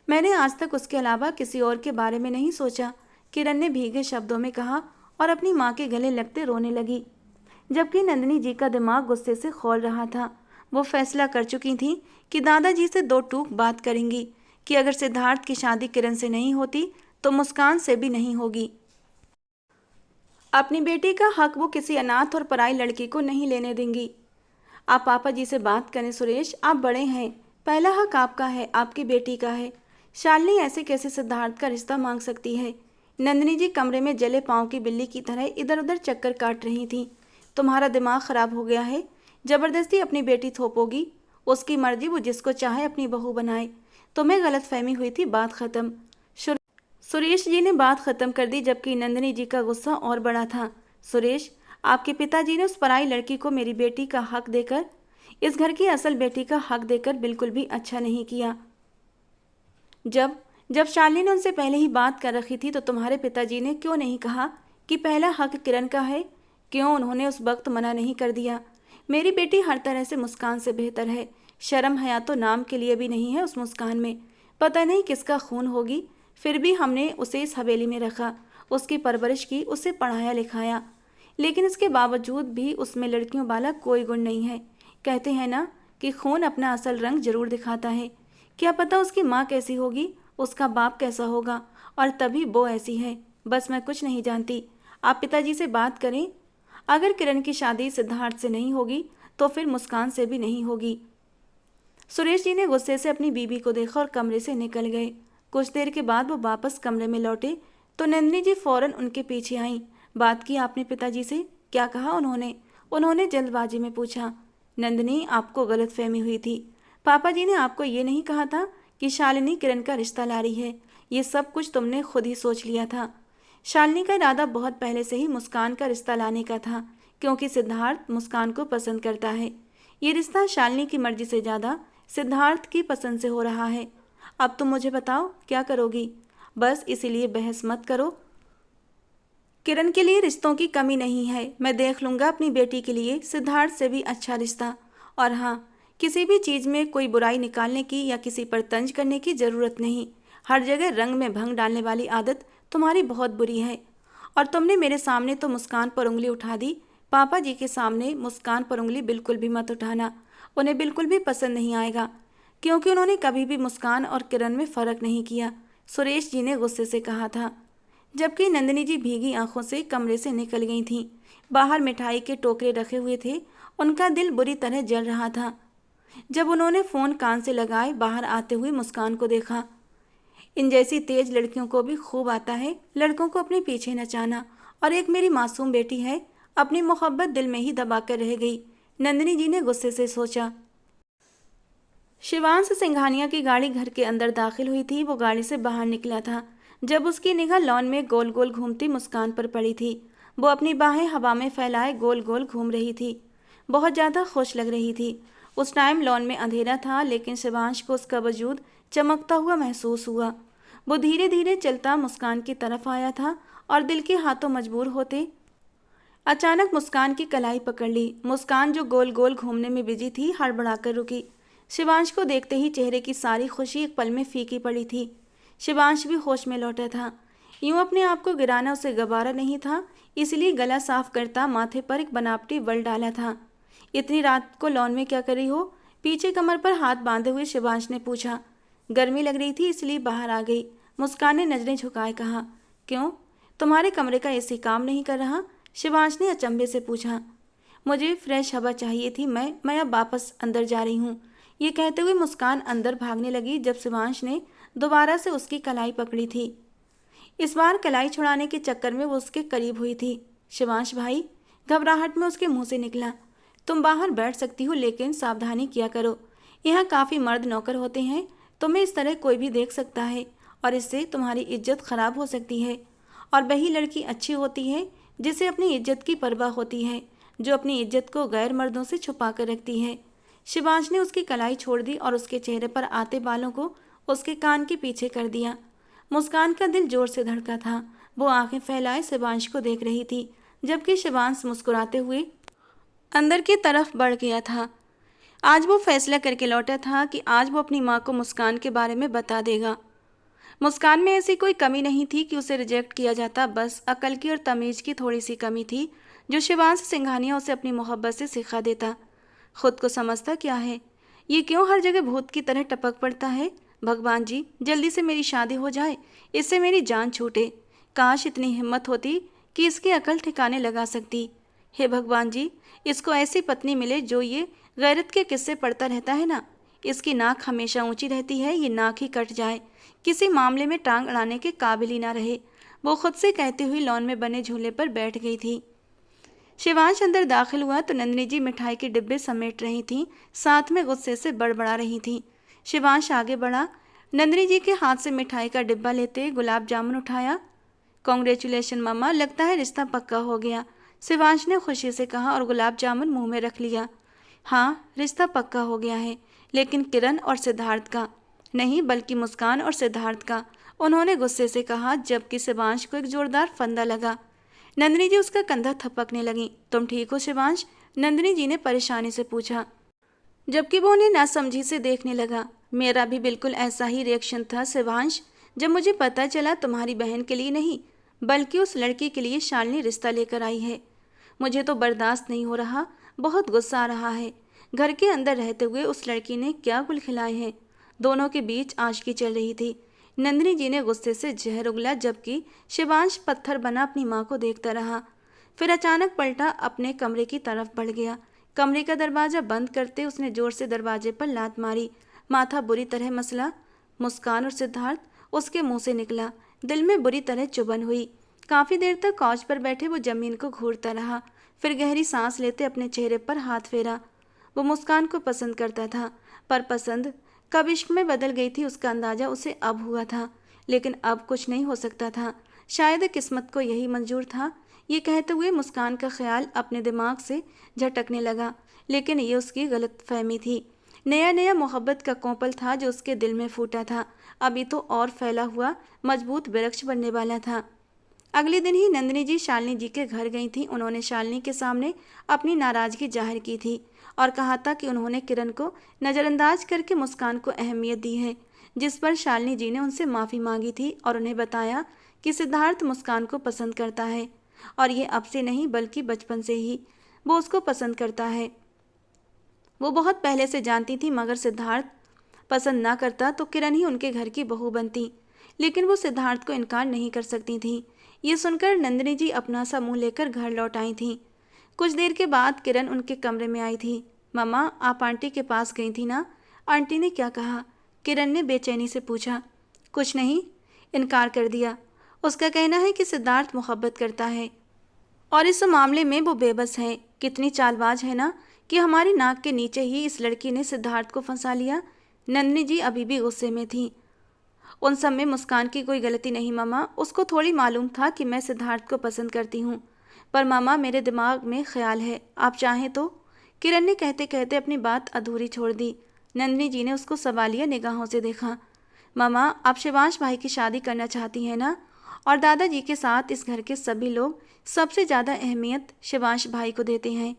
मैंने आज तक उसके अलावा किसी और के बारे में नहीं सोचा, किरण ने भीगे शब्दों में कहा और अपनी माँ के गले लगते रोने लगी। जबकि नंदिनी जी का दिमाग गुस्से से खौल रहा था। वो फैसला कर चुकी थी कि दादाजी से दो टूक बात करेंगी कि अगर सिद्धार्थ की शादी किरण से नहीं होती तो मुस्कान से भी नहीं होगी। अपनी बेटी का हक वो किसी अनाथ और पराई लड़की को नहीं लेने देंगी। आप पापा जी से बात करें सुरेश, आप बड़े हैं, पहला हक आपका है, आपकी बेटी का है। शालिनी ऐसे कैसे सिद्धार्थ का रिश्ता मांग सकती है? नंदिनी जी कमरे में जले पाँव की बिल्ली की तरह इधर उधर चक्कर काट रही थीं। तुम्हारा दिमाग खराब हो गया है, जबरदस्ती अपनी बेटी थोपोगी। उसकी मर्जी, वो जिसको चाहे अपनी बहू बनाए। तुम्हें गलतफहमी हुई थी, बात खत्म। सुरेश जी ने बात खत्म कर दी, जबकि नंदिनी जी का गुस्सा और बड़ा था। सुरेश, आपके पिताजी ने उस पराई लड़की को मेरी बेटी का हक देकर, इस घर की असल बेटी का हक देकर बिल्कुल भी अच्छा नहीं किया। जब जब शालिनी ने उनसे पहले ही बात कर रखी थी तो तुम्हारे पिताजी ने क्यों नहीं कहा कि पहला हक किरण का है? क्यों उन्होंने उस वक्त मना नहीं कर दिया? मेरी बेटी हर तरह से मुस्कान से बेहतर है। शर्म हया तो नाम के लिए भी नहीं है उस मुस्कान में। पता नहीं किसका खून होगी, फिर भी हमने उसे इस हवेली में रखा, उसकी परवरिश की, उसे पढ़ाया लिखाया, लेकिन इसके बावजूद भी उसमें लड़कियों वाला कोई गुण नहीं है। कहते हैं ना कि खून अपना असल रंग जरूर दिखाता है। क्या पता उसकी माँ कैसी होगी, उसका बाप कैसा होगा, और तभी वो ऐसी है। बस मैं कुछ नहीं जानती। आप पिताजी से बात करें। अगर किरण की शादी सिद्धार्थ से नहीं होगी तो फिर मुस्कान से भी नहीं होगी। सुरेश जी ने गुस्से से अपनी बीबी को देखा और कमरे से निकल गए। कुछ देर के बाद वो वापस कमरे में लौटे तो नंदिनी जी फौरन उनके पीछे आईं। बात की आपने पिताजी से? क्या कहा उन्होंने जल्दबाजी में पूछा। नंदिनी, आपको गलतफहमी हुई थी। पापा जी ने आपको ये नहीं कहा था कि शालिनी किरण का रिश्ता ला रही है? ये सब कुछ तुमने खुद ही सोच लिया था। शालिनी का इरादा बहुत पहले से ही मुस्कान का रिश्ता लाने का था, क्योंकि सिद्धार्थ मुस्कान को पसंद करता है। ये रिश्ता शालिनी की मर्जी से ज़्यादा सिद्धार्थ की पसंद से हो रहा है। अब तुम मुझे बताओ क्या करोगी? बस इसीलिए बहस मत करो। किरण के लिए रिश्तों की कमी नहीं है। मैं देख लूँगा अपनी बेटी के लिए सिद्धार्थ से भी अच्छा रिश्ता। और हाँ, किसी भी चीज़ में कोई बुराई निकालने की या किसी पर तंज करने की ज़रूरत नहीं। हर जगह रंग में भंग डालने वाली आदत तुम्हारी बहुत बुरी है। और तुमने मेरे सामने तो मुस्कान पर उंगली उठा दी। पापा जी के सामने मुस्कान पर उंगली बिल्कुल भी मत उठाना। उन्हें बिल्कुल भी पसंद नहीं आएगा, क्योंकि उन्होंने कभी भी मुस्कान और किरण में फ़र्क नहीं किया, सुरेश जी ने गुस्से से कहा था। जबकि नंदिनी जी भीगी आंखों से कमरे से निकल गई थीं। बाहर मिठाई के टोकरे रखे हुए थे। उनका दिल बुरी तरह जल रहा था। जब उन्होंने फ़ोन कान से लगाए बाहर आते हुए मुस्कान को देखा। इन जैसी तेज लड़कियों को भी खूब आता है लड़कों को अपने पीछे नचाना, और एक मेरी मासूम बेटी है, अपनी मोहब्बत दिल में ही दबा कर रह गई, नंदिनी जी ने गुस्से से सोचा। शिवांश सिंघानिया की गाड़ी घर के अंदर दाखिल हुई थी। वो गाड़ी से बाहर निकला था जब उसकी निगाह लॉन में गोल गोल घूमती मुस्कान पर पड़ी थी। वो अपनी बाहें हवा में फैलाए गोल गोल घूम रही थी, बहुत ज़्यादा खुश लग रही थी। उस टाइम लॉन में अंधेरा था, लेकिन शिवांश को उसका वजूद चमकता हुआ महसूस हुआ। वो धीरे धीरे चलता मुस्कान की तरफ आया था और दिल के हाथों मजबूर होते अचानक मुस्कान की कलाई पकड़ ली। मुस्कान जो गोल गोल घूमने में बिजी थी, हड़बड़ाकर रुकी। शिवांश को देखते ही चेहरे की सारी खुशी एक पल में फीकी पड़ी थी। शिवांश भी होश में लौटा था। यूं अपने आप को गिराना उसे गवारा नहीं था, इसलिए गला साफ करता माथे पर एक बनावटी वल डाला था। इतनी रात को लॉन में क्या कर रही हो? पीछे कमर पर हाथ बांधे हुए शिवांश ने पूछा। गर्मी लग रही थी इसलिए बाहर आ गई, मुस्कान ने नजरें झुकाए कहा। क्यों, तुम्हारे कमरे का एसी काम नहीं कर रहा? शिवांश ने अचंभे से पूछा। मुझे फ्रेश हवा चाहिए थी, मैं अब वापस अंदर जा रही हूँ। ये कहते हुए मुस्कान अंदर भागने लगी जब शिवांश ने दोबारा से उसकी कलाई पकड़ी थी। इस बार कलाई छुड़ाने के चक्कर में वो उसके करीब हुई थी। शिवांश भाई, घबराहट में उसके मुंह से निकला। तुम बाहर बैठ सकती हो, लेकिन सावधानी किया करो। यहाँ काफ़ी मर्द नौकर होते हैं, तुम्हें इस तरह कोई भी देख सकता है और इससे तुम्हारी इज्जत खराब हो सकती है। और वही लड़की अच्छी होती है जिसे अपनी इज्जत की परवाह होती है, जो अपनी इज्जत को गैर मर्दों से छुपा कर रखती है। शिवांश ने उसकी कलाई छोड़ दी और उसके चेहरे पर आते बालों को उसके कान के पीछे कर दिया। मुस्कान का दिल जोर से धड़का था। वो आंखें फैलाए शिवांश को देख रही थी, जबकि शिवांश मुस्कुराते हुए अंदर की तरफ बढ़ गया था। आज वो फैसला करके लौटा था कि आज वो अपनी माँ को मुस्कान के बारे में बता देगा। मुस्कान में ऐसी कोई कमी नहीं थी कि उसे रिजेक्ट किया जाता, बस अकल की और तमीज़ की थोड़ी सी कमी थी, जो शिवांश सिंघानिया उसे अपनी मोहब्बत से सिखा देता। खुद को समझता क्या है? ये क्यों हर जगह भूत की तरह टपक पड़ता है? भगवान जी, जल्दी से मेरी शादी हो जाए, इससे मेरी जान छूटे। काश इतनी हिम्मत होती कि इसकी अकल ठिकाने लगा सकती। हे भगवान जी, इसको ऐसी पत्नी मिले जो ये गैरत के किस्से पढ़ता रहता है ना। इसकी नाक हमेशा ऊंची रहती है, ये नाक ही कट जाए, किसी मामले में टांग अड़ाने के काबिल ही ना रहे। वो खुद से कहती हुई लॉन में बने झूले पर बैठ गई थी। शिवांश अंदर दाखिल हुआ तो नंदिनी जी मिठाई के डिब्बे समेट रही थीं, साथ में गुस्से से बड़बड़ा रही थीं। शिवांश आगे बढ़ा, नंदिनी जी के हाथ से मिठाई का डिब्बा लेते गुलाब जामुन उठाया। कॉन्ग्रेचुलेशन मम्मा, लगता है रिश्ता पक्का हो गया, शिवांश ने खुशी से कहा और गुलाब जामुन मुंह में रख लिया। हाँ, रिश्ता पक्का हो गया है, लेकिन किरण और सिद्धार्थ का नहीं, बल्कि मुस्कान और सिद्धार्थ का, उन्होंने गुस्से से कहा, जबकि शिवांश को एक जोरदार फंदा लगा। नंदिनी जी उसका कंधा थपकने लगी। तुम ठीक हो शिवांश? नंदिनी जी ने परेशानी से पूछा, जबकि वो उन्हें नासमझी से देखने लगा। मेरा भी बिल्कुल ऐसा ही रिएक्शन था शिवांश, जब मुझे पता चला तुम्हारी बहन के लिए नहीं बल्कि उस लड़की के लिए शालिनी रिश्ता लेकर आई है। मुझे तो बर्दाश्त नहीं हो रहा, बहुत गुस्सा आ रहा है। घर के अंदर रहते हुए उस लड़की ने क्या गुल खिलाए हैं। दोनों के बीच आशिकी चल रही थी। नंदिनी जी ने गुस्से से जहर उगला, जबकि शिवांश पत्थर बना अपनी माँ को देखता रहा। फिर अचानक पलटा, अपने कमरे की तरफ बढ़ गया। कमरे का दरवाज़ा बंद करते उसने जोर से दरवाजे पर लात मारी। माथा बुरी तरह मसला। मुस्कान और सिद्धार्थ उसके मुंह से निकला। दिल में बुरी तरह चुभन हुई। काफ़ी देर तक कॉच पर बैठे वो जमीन को घूरता रहा। फिर गहरी सांस लेते अपने चेहरे पर हाथ फेरा। वो मुस्कान को पसंद करता था, पर पसंद कब इश्क में बदल गई थी उसका अंदाज़ा उसे अब हुआ था। लेकिन अब कुछ नहीं हो सकता था। शायद किस्मत को यही मंजूर था। ये कहते हुए मुस्कान का ख्याल अपने दिमाग से झटकने लगा, लेकिन ये उसकी गलतफहमी थी। नया नया मोहब्बत का कोंपल था जो उसके दिल में फूटा था, अभी तो और फैला हुआ मजबूत वृक्ष बनने वाला था। अगले दिन ही नंदिनी जी शालिनी जी के घर गई थी। उन्होंने शालिनी के सामने अपनी नाराज़गी जाहिर की थी और कहा था कि उन्होंने किरण को नज़रअंदाज करके मुस्कान को अहमियत दी है, जिस पर शालिनी जी ने उनसे माफ़ी मांगी थी और उन्हें बताया कि सिद्धार्थ मुस्कान को पसंद करता है और ये अब से नहीं बल्कि बचपन से ही वो उसको पसंद करता है। वो बहुत पहले से जानती थी, मगर सिद्धार्थ पसंद ना करता तो किरण ही उनके घर की बहू बनती, लेकिन वो सिद्धार्थ को इनकार नहीं कर सकती थी। ये सुनकर नंदिनी जी अपना सा मुंह लेकर घर लौट आई थीं। कुछ देर के बाद किरण उनके कमरे में आई थी। मम्मा, आप आंटी के पास गई थी ना? आंटी ने क्या कहा? किरण ने बेचैनी से पूछा। कुछ नहीं, इनकार कर दिया। उसका कहना है कि सिद्धार्थ मोहब्बत करता है और इस मामले में वो बेबस है। कितनी चालबाज है ना, कि हमारी नाक के नीचे ही इस लड़की ने सिद्धार्थ को फंसा लिया। नंदिनी जी अभी भी गुस्से में थी। उन सब में मुस्कान की कोई गलती नहीं मम्मा, उसको थोड़ी मालूम था कि मैं सिद्धार्थ को पसंद करती हूँ। पर मामा, मेरे दिमाग में ख्याल है, आप चाहें तो। किरण ने कहते कहते अपनी बात अधूरी छोड़ दी। नंदिनी जी ने उसको सवालिया निगाहों से देखा। मामा, आप शिवांश भाई की शादी करना चाहती हैं ना? और दादाजी के साथ इस घर के सभी लोग सबसे ज़्यादा अहमियत शिवांश भाई को देते हैं।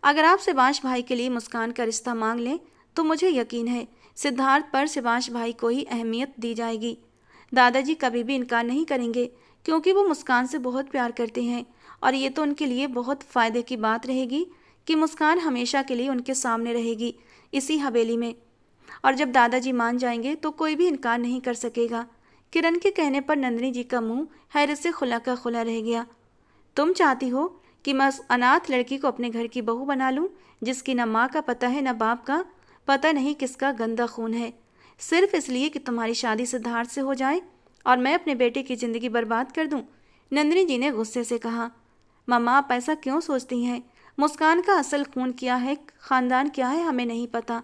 अगर आप शिवांश भाई के लिए मुस्कान का रिश्ता मांग लें तो मुझे यकीन है सिद्धार्थ पर शिवांश भाई को ही अहमियत दी जाएगी। दादाजी कभी भी इनकार नहीं करेंगे, क्योंकि वो मुस्कान से बहुत प्यार करते हैं और ये तो उनके लिए बहुत फ़ायदे की बात रहेगी कि मुस्कान हमेशा के लिए उनके सामने रहेगी इसी हवेली में। और जब दादाजी मान जाएंगे तो कोई भी इनकार नहीं कर सकेगा। किरण के कहने पर नंदिनी जी का मुंह हैरत से खुला का खुला रह गया। तुम चाहती हो कि मैं उस अनाथ लड़की को अपने घर की बहू बना लूं, जिसकी न माँ का पता है न बाप का, पता नहीं किसका गंदा खून है, सिर्फ इसलिए कि तुम्हारी शादी सिद्धार्थ से हो जाए और मैं अपने बेटे की ज़िंदगी बर्बाद कर दूं? नंदिनी जी ने गुस्से से कहा। मम्मा, आप ऐसा क्यों सोचती हैं? मुस्कान का असल खून क्या है, ख़ानदान क्या है, हमें नहीं पता,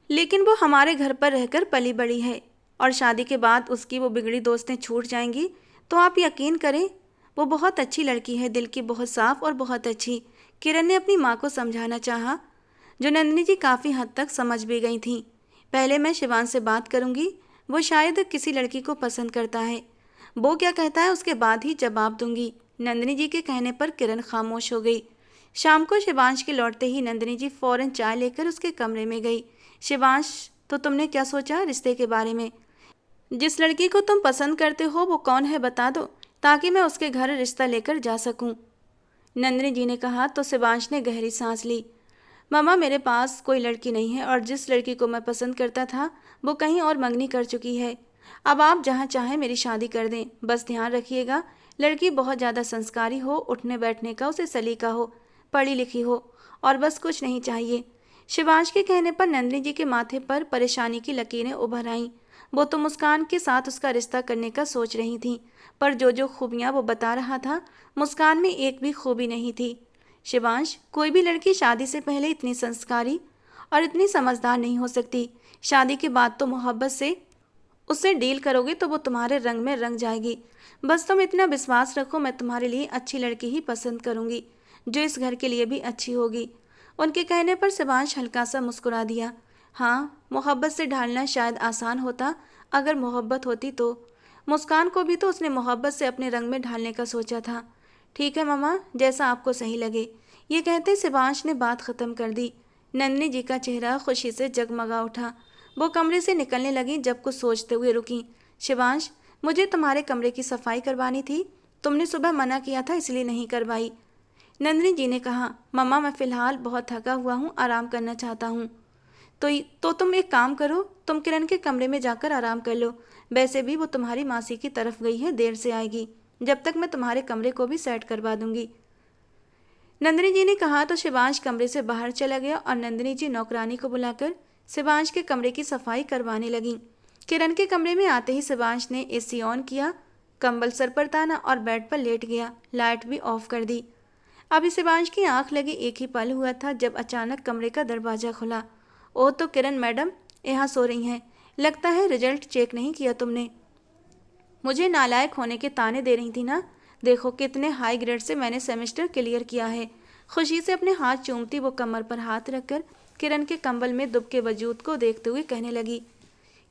लेकिन वो हमारे घर पर रहकर पली बड़ी है और शादी के बाद उसकी वो बिगड़ी दोस्तें छूट जाएंगी तो आप यकीन करें वो बहुत अच्छी लड़की है, दिल की बहुत साफ और बहुत अच्छी। किरण ने अपनी माँ को समझाना चाहा, जो नंदिनी जी काफ़ी हद तक समझ भी गई थीं। पहले मैं शिवांश से बात करूँगी, वो शायद किसी लड़की को पसंद करता है, वो क्या कहता है उसके बाद ही जवाब दूंगी। नंदिनी जी के कहने पर किरण खामोश हो गई। शाम को शिवांश के लौटते ही नंदिनी जी फ़ौरन चाय लेकर उसके कमरे में गई। शिवांश, तो तुमने क्या सोचा रिश्ते के बारे में? जिस लड़की को तुम पसंद करते हो वो कौन है बता दो, ताकि मैं उसके घर रिश्ता लेकर जा सकूं। नंदिनी जी ने कहा तो शिवांश ने गहरी सांस ली। मामा, मेरे पास कोई लड़की नहीं है और जिस लड़की को मैं पसंद करता था वो कहीं और मंगनी कर चुकी है। अब आप जहाँ चाहें मेरी शादी कर दें, बस ध्यान रखिएगा लड़की बहुत ज़्यादा संस्कारी हो, उठने बैठने का उसे सलीका हो, पढ़ी लिखी हो, और बस कुछ नहीं चाहिए। शिवांश के कहने पर नंदिनी जी के माथे पर परेशानी की लकीरें उभर आईं। वो तो मुस्कान के साथ उसका रिश्ता करने का सोच रही थी, पर जो जो खूबियाँ वो बता रहा था मुस्कान में एक भी खूबी नहीं थी। शिवांश, कोई भी लड़की शादी से पहले इतनी संस्कारी और इतनी समझदार नहीं हो सकती। शादी के बाद तो मोहब्बत से उससे डील करोगे तो वो तुम्हारे रंग में रंग जाएगी। बस तुम इतना विश्वास रखो, मैं तुम्हारे लिए अच्छी लड़की ही पसंद करूंगी, जो इस घर के लिए भी अच्छी होगी। उनके कहने पर शिवांश हल्का सा मुस्कुरा दिया। हाँ, मोहब्बत से ढालना शायद आसान होता अगर मोहब्बत होती तो। मुस्कान को भी तो उसने मोहब्बत से अपने रंग में ढालने का सोचा था। ठीक है मामा, जैसा आपको सही लगे। ये कहते शिवांश ने बात ख़त्म कर दी। नंदिनी जी का चेहरा खुशी से जगमगा उठा। वो कमरे से निकलने लगी जब कुछ सोचते हुए रुकी। शिवांश, मुझे तुम्हारे कमरे की सफाई करवानी थी, तुमने सुबह मना किया था इसलिए नहीं करवाई। नंदिनी जी ने कहा। मम्मा, मैं फ़िलहाल बहुत थका हुआ हूँ, आराम करना चाहता हूँ। तो तुम एक काम करो, तुम किरण के कमरे में जाकर आराम कर लो। वैसे भी वो तुम्हारी मासी की तरफ गई है, देर से आएगी। जब तक मैं तुम्हारे कमरे को भी सेट करवा दूंगी। नंदिनी जी ने कहा तो शिवांश कमरे से बाहर चला गया और नंदिनी जी नौकरानी को बुलाकर शिवांश के कमरे की सफाई करवाने लगी। किरण के कमरे में आते ही शिवांश ने एसी ऑन किया, कंबल सर पर ताना और बेड पर लेट गया। लाइट भी ऑफ कर दी। अभी शिवांश की आंख लगी एक ही पल हुआ था जब अचानक कमरे का दरवाज़ा खुला। ओह, तो किरण मैडम यहाँ सो रही हैं। लगता है रिजल्ट चेक नहीं किया तुमने। मुझे नालायक होने के ताने दे रही थी ना। देखो कितने हाई ग्रेड से मैंने सेमेस्टर क्लियर किया है। खुशी से अपने हाथ चूमती वो कमर पर हाथ रखकर किरण के कंबल में दुबके वजूद को देखते हुए कहने लगी।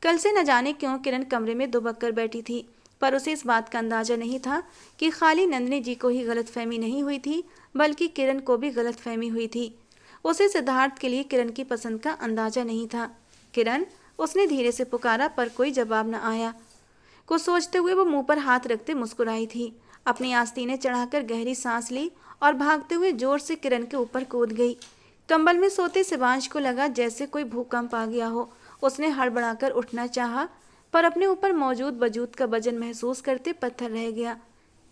कल से न जाने क्यों किरण कमरे में दुबक कर बैठी थी, पर उसे इस बात का अंदाजा नहीं था कि खाली नंदिनी जी को ही गलतफहमी नहीं हुई थी, बल्कि किरण को भी गलतफहमी हुई थी। उसे सिद्धार्थ के लिए किरण की पसंद का अंदाजा नहीं था। किरण, उसने धीरे से पुकारा पर कोई जवाब न आया। कुछ सोचते हुए वो मुंह पर हाथ रखते मुस्कुराई थी। अपनी आस्तीनें चढ़ाकर गहरी सांस ली और भागते हुए जोर से किरण के ऊपर कूद गई। कंबल में सोते शिवांश को लगा जैसे कोई भूकंप आ गया हो। उसने हड़बड़ाकर उठना चाहा, पर अपने ऊपर मौजूद वजूद का वजन महसूस करते पत्थर रह गया।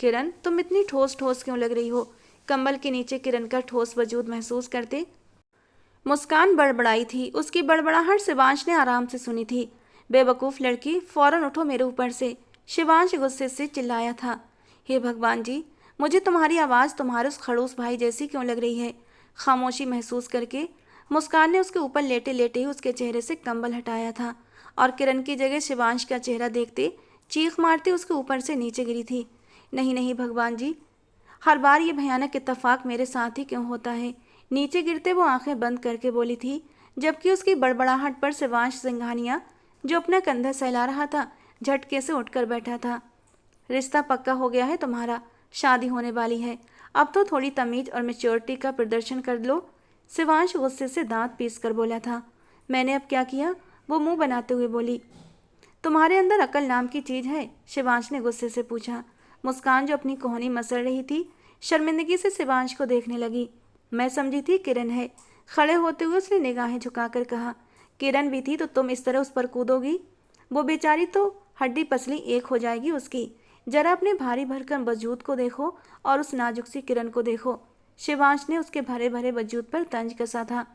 किरण, तुम इतनी ठोस ठोस क्यों लग रही हो? कंबल के नीचे किरण का ठोस वजूद महसूस करते मुस्कान बड़बड़ाई थी। उसकी बड़बड़ाहट शिवांश ने आराम से सुनी थी। बेवकूफ़ लड़की, फौरन उठो मेरे ऊपर से, शिवांश गुस्से से चिल्लाया था। हे भगवान जी, मुझे तुम्हारी आवाज़ तुम्हारे उस खड़ूस भाई जैसी क्यों लग रही है? खामोशी महसूस करके मुस्कान ने उसके ऊपर लेटे लेटे ही उसके चेहरे से कंबल हटाया था और किरण की जगह शिवांश का चेहरा देखते चीख मारते उसके ऊपर से नीचे गिरी थी। नहीं नहीं भगवान जी, हर बार ये भयानक इत्तेफाक मेरे साथ ही क्यों होता है? नीचे गिरते वो आंखें बंद करके बोली थी, जबकि उसकी बड़बड़ाहट पर शिवांश सिंघानिया, जो अपना कंधा सहला रहा था, झटके से उठकर बैठा था। रिश्ता पक्का हो गया है तुम्हारा, शादी होने वाली है। अब तो थोड़ी तमीज और मैच्योरिटी का प्रदर्शन कर लो। शिवांश गुस्से से दांत पीस कर बोला था। मैंने अब क्या किया? वो मुंह बनाते हुए बोली। तुम्हारे अंदर अकल नाम की चीज़ है? शिवांश ने गुस्से से पूछा। मुस्कान, जो अपनी कोहनी मसल रही थी, शर्मिंदगी से शिवांश को देखने लगी। मैं समझी थी किरण है। खड़े होते हुए उसने निगाहें झुकाकर कहा। किरण भी थी तो तुम इस तरह उस पर कूदोगी? वो बेचारी तो हड्डी पसली एक हो जाएगी उसकी। जरा अपने भारी भरकम वजूद को देखो और उस नाजुक सी किरण को देखो। शिवांश ने उसके भरे भरे वजूद पर तंज कसा था।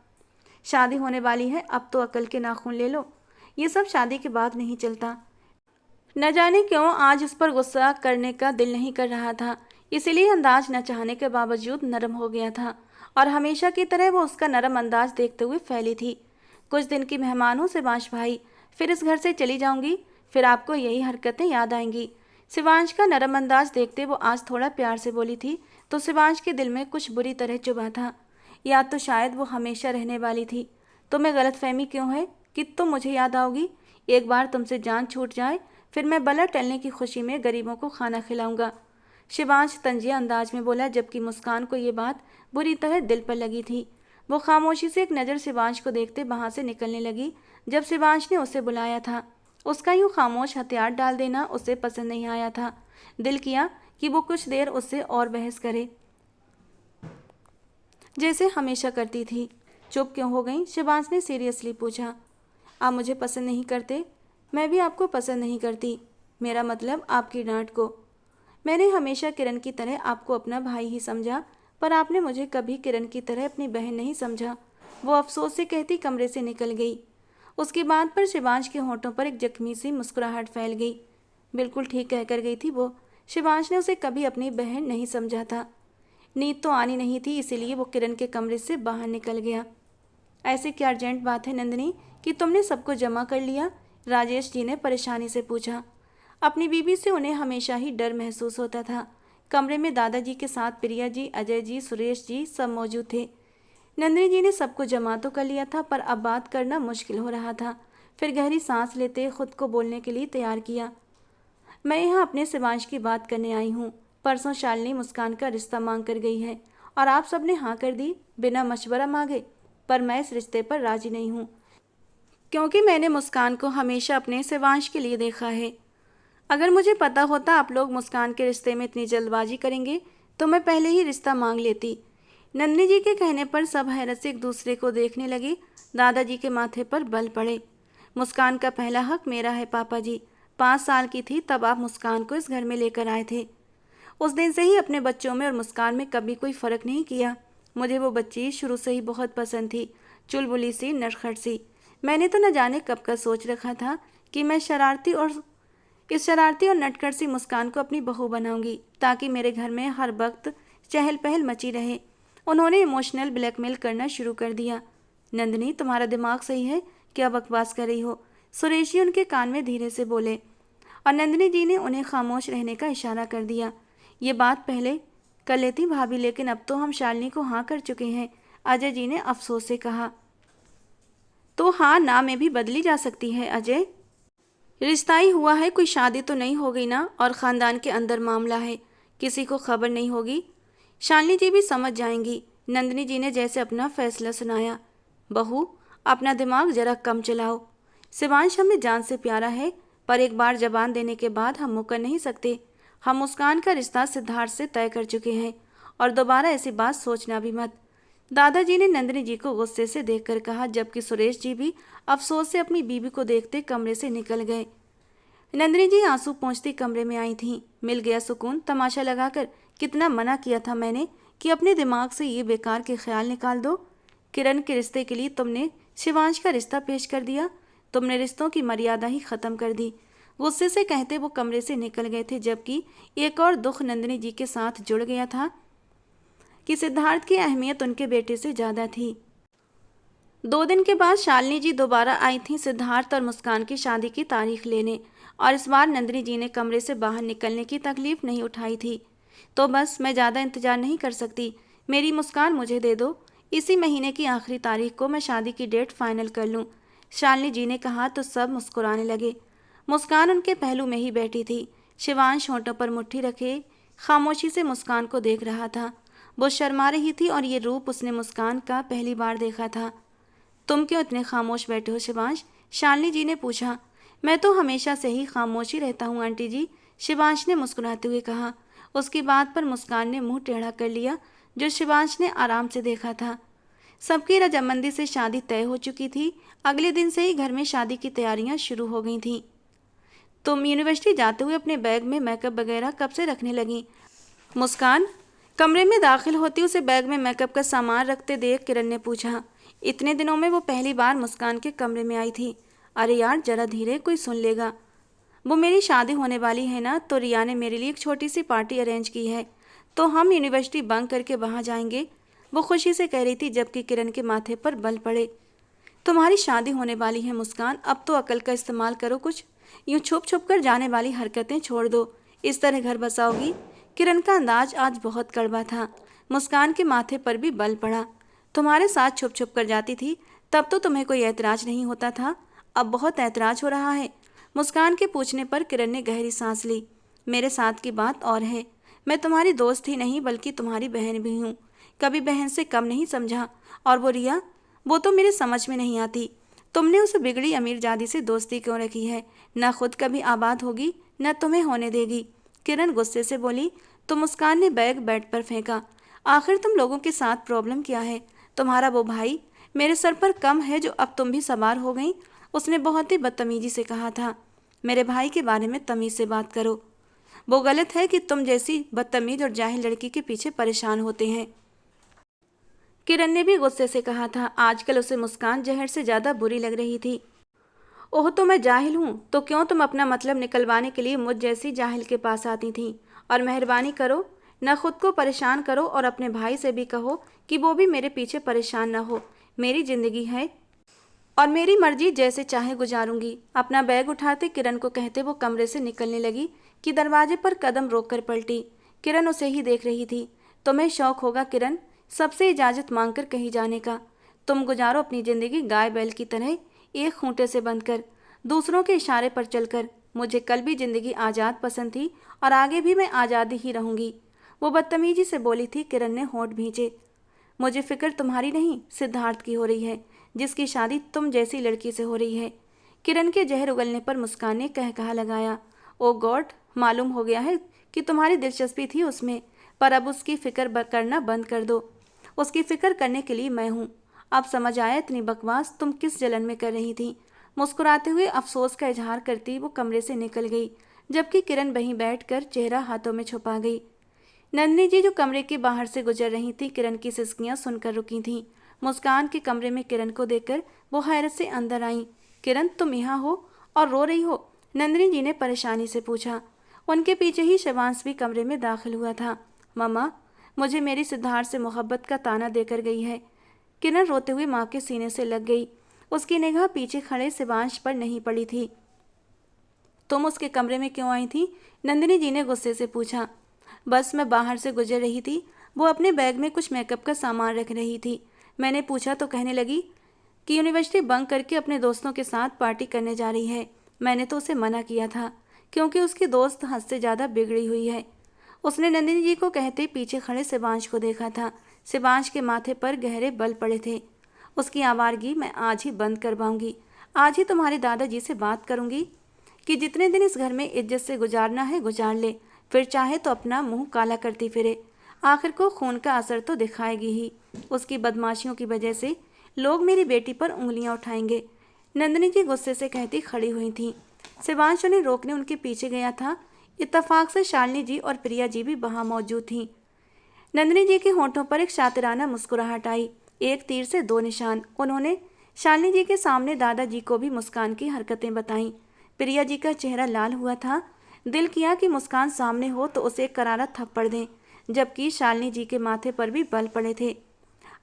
शादी होने वाली है, अब तो अकल के नाखून ले लो। ये सब शादी के बाद नहीं चलता। न जाने क्यों आज उस पर गुस्सा करने का दिल नहीं कर रहा था, इसीलिए अंदाज न चाहने के बावजूद नरम हो गया था और हमेशा की तरह वो उसका नरम अंदाज देखते हुए फैली थी। कुछ दिन की मेहमान हूँ शिवांश भाई, फिर इस घर से चली जाऊंगी, फिर आपको यही हरकतें याद आएंगी। शिवांश का नरम अंदाज देखते वो आज थोड़ा प्यार से बोली थी तो शिवांश के दिल में कुछ बुरी तरह चुभा था। या तो शायद वो हमेशा रहने वाली थी। तुम्हें गलतफहमी क्यों है कि तुम मुझे याद आओगी? एक बार तुमसे जान छूट जाए फिर मैं बला टलने की खुशी में गरीबों को खाना खिलाऊंगा। शिवांश तंजिया अंदाज में बोला, जबकि मुस्कान को ये बात बुरी तरह दिल पर लगी थी। वो खामोशी से एक नज़र शिवांश को देखते वहाँ से निकलने लगी। जब शिवांश ने उसे बुलाया था, उसका यूँ खामोश हथियार डाल देना उसे पसंद नहीं आया था। दिल किया कि वो कुछ देर उससे और बहस करे, जैसे हमेशा करती थी। चुप क्यों हो गई? शिवांश ने सीरियसली पूछा। आप मुझे पसंद नहीं करते, मैं भी आपको पसंद नहीं करती। मेरा मतलब आपकी डांट को। मैंने हमेशा किरण की तरह आपको अपना भाई ही समझा, पर आपने मुझे कभी किरण की तरह अपनी बहन नहीं समझा। वो अफसोस से कहती कमरे से निकल गई। उसकी बात पर शिवांश के होठों पर एक जख्मी सी मुस्कुराहट फैल गई। बिल्कुल ठीक कहकर गई थी वो। शिवांश ने उसे कभी अपनी बहन नहीं समझा था। नींद तो आनी नहीं थी, इसीलिए वो किरण के कमरे से बाहर निकल गया। ऐसी क्या अर्जेंट बात है नंदिनी कि तुमने सबको जमा कर लिया? राजेश जी ने परेशानी से पूछा। अपनी बीवी से उन्हें हमेशा ही डर महसूस होता था। कमरे में दादाजी के साथ प्रिया जी, अजय जी, सुरेश जी सब मौजूद थे। नंदिनी जी ने सबको जमा तो कर लिया था, पर अब बात करना मुश्किल हो रहा था। फिर गहरी सांस लेते खुद को बोलने के लिए तैयार किया। मैं यहाँ अपने शिवांश की बात करने आई हूँ। परसों शालिनी मुस्कान का रिश्ता मांग कर गई है और आप सबने हाँ कर दी बिना मशवरा मांगे। पर मैं इस रिश्ते पर राजी नहीं हूँ, क्योंकि मैंने मुस्कान को हमेशा अपने शिवांश के लिए देखा है। अगर मुझे पता होता आप लोग मुस्कान के रिश्ते में इतनी जल्दबाजी करेंगे तो मैं पहले ही रिश्ता मांग लेती। नंदिनी जी के कहने पर सब हैरत से एक दूसरे को देखने लगे। दादाजी के माथे पर बल पड़े। मुस्कान का पहला हक मेरा है पापा जी। 5 साल की थी तब आप मुस्कान को इस घर में लेकर आए थे। उस दिन से ही अपने बच्चों में और मुस्कान में कभी कोई फ़र्क नहीं किया। मुझे वो बच्ची शुरू से ही बहुत पसंद थी, चुलबुली सी, नटखट सी। मैंने तो न जाने कब का सोच रखा था कि मैं इस शरारती और नटखट सी मुस्कान को अपनी बहू बनाऊंगी, ताकि मेरे घर में हर वक्त चहल पहल मची रहे। उन्होंने इमोशनल ब्लैकमेल करना शुरू कर दिया। नंदिनी, तुम्हारा दिमाग सही है? क्या बकवास कर रही हो? सुरेश जी उनके कान में धीरे से बोले और नंदिनी जी ने उन्हें खामोश रहने का इशारा कर दिया। ये बात पहले कर लेती भाभी, लेकिन अब तो हम शालिनी को हाँ कर चुके हैं, अजय जी ने अफसोस से कहा। तो हाँ ना में भी बदली जा सकती है अजय। रिश्ता ही हुआ है, कोई शादी तो नहीं हो गई ना? और ख़ानदान के अंदर मामला है, किसी को खबर नहीं होगी। शालिनी जी भी समझ जाएंगी। नंदिनी जी ने जैसे अपना फैसला सुनाया। बहू, अपना दिमाग जरा कम चलाओ। शिवांश हमें जान से प्यारा है, पर एक बार जबान देने के बाद हम मुकर नहीं सकते। हम मुस्कान का रिश्ता सिद्धार्थ से तय कर चुके हैं और दोबारा ऐसी बात सोचना भी मत। दादाजी ने नंदिनी जी को गुस्से से देखकर कहा, जबकि सुरेश जी भी अफसोस से अपनी बीवी को देखते कमरे से निकल गए। नंदिनी जी आंसू पोंछती कमरे में आई थीं। मिल गया सुकून। तमाशा लगाकर कितना मना किया था मैंने कि अपने दिमाग से ये बेकार के ख्याल निकाल दो। किरण के रिश्ते के लिए तुमने शिवांश का रिश्ता पेश कर दिया। तुमने रिश्तों की मर्यादा ही ख़त्म कर दी। गुस्से से कहते वो कमरे से निकल गए थे, जबकि एक और दुख नंदिनी जी के साथ जुड़ गया था कि सिद्धार्थ की अहमियत उनके बेटे से ज़्यादा थी। 2 दिन के बाद शालिनी जी दोबारा आई थीं सिद्धार्थ और मुस्कान की शादी की तारीख लेने, और इस बार नंदिनी जी ने कमरे से बाहर निकलने की तकलीफ नहीं उठाई थी। तो बस मैं ज़्यादा इंतजार नहीं कर सकती, मेरी मुस्कान मुझे दे दो। इसी महीने की आखिरी तारीख को मैं शादी की डेट फाइनल कर लूँ, शालिनी जी ने कहा तो सब मुस्कुराने लगे। मुस्कान उनके पहलू में ही बैठी थी। शिवांश होंठों पर मुट्ठी रखे खामोशी से मुस्कान को देख रहा था। वो शर्मा रही थी और ये रूप उसने मुस्कान का पहली बार देखा था। तुम क्यों इतने खामोश बैठे हो शिवांश? शालिनी जी ने पूछा। मैं तो हमेशा से ही खामोश ही रहता हूँ आंटी जी, शिवांश ने मुस्कुराते हुए कहा। उसकी बात पर मुस्कान ने मुंह टेढ़ा कर लिया, जो शिवांश ने आराम से देखा था। सबकी रजामंदी से शादी तय हो चुकी थी। अगले दिन से ही घर में शादी की तैयारियां शुरू हो गई थीं। तुम यूनिवर्सिटी जाते हुए अपने बैग में मेकअप वगैरह कब से रखने लगी? मुस्कान कमरे में दाखिल होती उसे बैग में मेकअप का सामान रखते देख किरण ने पूछा। इतने दिनों में वो पहली बार मुस्कान के कमरे में आई थी। अरे यार जरा धीरे, कोई सुन लेगा। वो मेरी शादी होने वाली है ना, तो रिया ने मेरे लिए एक छोटी सी पार्टी अरेंज की है, तो हम यूनिवर्सिटी बंक करके वहाँ जाएंगे, वो खुशी से कह रही थी, जबकि किरण के माथे पर बल पड़े। तुम्हारी शादी होने वाली है मुस्कान, अब तो अकल का इस्तेमाल करो कुछ। यूँ छुप छुप कर जाने वाली हरकतें छोड़ दो, इस तरह घर बसाओगी? किरण का अंदाज आज बहुत कड़वा था। मुस्कान के माथे पर भी बल पड़ा। तुम्हारे साथ छुप छुप कर जाती थी, तब तो तुम्हें कोई ऐतराज़ नहीं होता था, अब बहुत ऐतराज़ हो रहा है। मुस्कान के पूछने पर किरण ने गहरी सांस ली। मेरे साथ की बात और है, मैं तुम्हारी दोस्त ही नहीं बल्कि तुम्हारी बहन भी हूँ, कभी बहन से कम नहीं समझा। और वो रिया, वो तो मेरे समझ में नहीं आती, तुमने उस बिगड़ी अमीरजादी से दोस्ती क्यों रखी है? न खुद कभी आबाद होगी न तुम्हें होने देगी, किरण गुस्से से बोली। तो मुस्कान ने बैग बेड पर फेंका। आखिर तुम लोगों के साथ प्रॉब्लम क्या है? तुम्हारा वो भाई मेरे सर पर कम है जो अब तुम भी सवार हो गई, उसने बहुत ही बदतमीजी से कहा था। मेरे भाई के बारे में तमीज़ से बात करो। वो गलत है कि तुम जैसी बदतमीज और जाहिल लड़की के पीछे परेशान होते हैं, किरण ने भी गुस्से से कहा था। आजकल उसे मुस्कान जहर से ज़्यादा बुरी लग रही थी। ओह, तो मैं जाहिल हूँ तो क्यों तुम अपना मतलब निकलवाने के लिए मुझ जैसी जाहिल के पास आती थी। और मेहरबानी करो, न खुद को परेशान करो और अपने भाई से भी कहो कि वो भी मेरे पीछे परेशान न हो। मेरी जिंदगी है और मेरी मर्जी, जैसे चाहे गुजारूंगी। अपना बैग उठाते किरण को कहते वो कमरे से निकलने लगी कि दरवाजे पर कदम रोककर पलटी। किरण उसे ही देख रही थी। तुम्हें शौक होगा किरण, सबसे इजाज़त मांगकर कहीं जाने का। तुम गुजारो अपनी ज़िंदगी गाय बैल की तरह, एक खूंटे से बंधकर, दूसरों के इशारे पर चलकर। मुझे कल भी ज़िंदगी आज़ाद पसंद थी और आगे भी मैं आज़ाद ही रहूंगी। वो बदतमीजी से बोली थी। किरण ने होंठ भींचे। मुझे फिक्र तुम्हारी नहीं, सिद्धार्थ की हो रही है, जिसकी शादी तुम जैसी लड़की से हो रही है। किरण के जहर उगलने पर मुस्कान ने कहा लगाया। ओ गॉड, मालूम हो गया है कि तुम्हारी दिलचस्पी थी उसमें, पर अब उसकी फिक्र करना बंद कर दो। उसकी फिक्र करने के लिए मैं हूँ। अब समझ आया इतनी बकवास तुम किस जलन में कर रही थी। मुस्कुराते हुए अफसोस का इजहार करती वो कमरे से निकल गई, जबकि किरण वहीं बैठकर चेहरा हाथों में छुपा गई। नंदिनी जी जो कमरे के बाहर से गुजर रही थी, किरण की सिसकियां सुनकर रुकी थीं। मुस्कान के कमरे में किरण को देखकर वो हैरत से अंदर आईं। किरण, तुम यहाँ हो और रो रही हो? नंदिनी जी ने परेशानी से पूछा। उनके पीछे ही शिवांश भी कमरे में दाखिल हुआ था। मम्मा, मुझे मेरी सिद्धार्थ से मोहब्बत का ताना देकर गई है। किरण रोते हुए माँ के सीने से लग गई। उसकी निगाह पीछे खड़े शिवांश पर नहीं पड़ी थी। तुम उसके कमरे में क्यों आई थी? नंदिनी जी ने गुस्से से पूछा। बस मैं बाहर से गुजर रही थी, वो अपने बैग में कुछ मेकअप का सामान रख रही थी। मैंने पूछा तो कहने लगी कि यूनिवर्सिटी बंक करके अपने दोस्तों के साथ पार्टी करने जा रही है। मैंने तो उसे मना किया था, क्योंकि उसकी दोस्त हद से ज़्यादा बिगड़ी हुई है। उसने नंदिनी जी को कहते पीछे खड़े शिवांश को देखा था। शिवांश के माथे पर गहरे बल पड़े थे। उसकी आवारगी मैं आज ही बंद करवाऊंगी। आज ही तुम्हारे दादाजी से बात करूंगी कि जितने दिन इस घर में इज्जत से गुजारना है गुजार ले, फिर चाहे तो अपना मुंह काला करती फिरे। आखिर को खून का असर तो दिखाएगी ही। उसकी बदमाशियों की वजह से लोग मेरी बेटी पर उंगलियां उठाएंगे। नंदिनी जी गुस्से से कहती खड़ी हुई थी। शिवांश उन्हें रोकने उनके पीछे गया था। इत्तफाक से शालिनी जी और प्रिया जी भी वहां मौजूद थीं। नंदिनी जी के होंठों पर एक शातिराना मुस्कुराहट आई। एक तीर से दो निशान। उन्होंने शालिनी जी के सामने दादाजी को भी मुस्कान की हरकतें बताईं। प्रिया जी का चेहरा लाल हुआ था। दिल किया कि मुस्कान सामने हो तो उसे एक करारा थप्पड़ दें, जबकि शालिनी जी के माथे पर भी बल पड़े थे।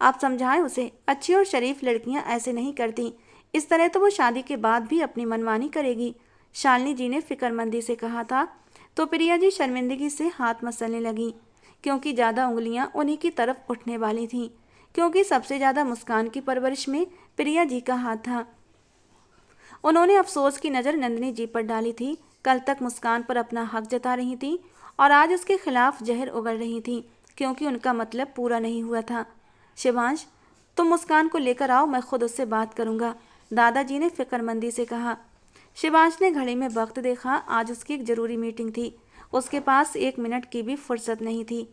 आप समझाएं उसे, अच्छी और शरीफ लड़कियां ऐसे नहीं करती। इस तरह तो वो शादी के बाद भी अपनी मनमानी करेगी। शालिनी जी ने फिक्रमंदी से कहा था। तो प्रिया जी शर्मिंदगी से हाथ मसलने लगी, क्योंकि ज़्यादा उंगलियां उन्हीं की तरफ उठने वाली थीं, क्योंकि सबसे ज़्यादा मुस्कान की परवरिश में प्रिया जी का हाथ था। उन्होंने अफसोस की नज़र नंदिनी जी पर डाली थी। कल तक मुस्कान पर अपना हक जता रही थी और आज उसके खिलाफ जहर उगल रही थी, क्योंकि उनका मतलब पूरा नहीं हुआ था। शिवांश, तुम मुस्कान को लेकर आओ, मैं खुद उससे बात करूंगा, दादाजी ने फिक्रमंदी से कहा। शिवांश ने घड़ी में वक्त देखा। आज उसकी एक ज़रूरी मीटिंग थी। उसके पास 1 मिनट की भी फुर्सत नहीं थी।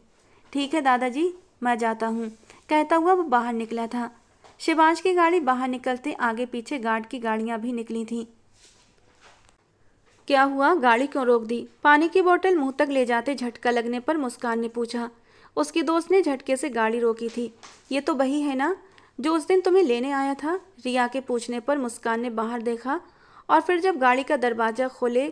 ठीक है दादाजी, मैं जाता हूँ, कहता हुआ वो बाहर निकला था। शिवांश की गाड़ी बाहर निकलते आगे पीछे गार्ड की गाड़ियां भी निकली थीं। क्या हुआ, गाड़ी क्यों रोक दी? पानी की बोतल मुंह तक ले जाते झटका लगने पर मुस्कान ने पूछा। उसकी दोस्त ने झटके से गाड़ी रोकी थी। ये तो वही है ना जो उस दिन तुम्हें लेने आया था? रिया के पूछने पर मुस्कान ने बाहर देखा और फिर जब गाड़ी का दरवाजा खोले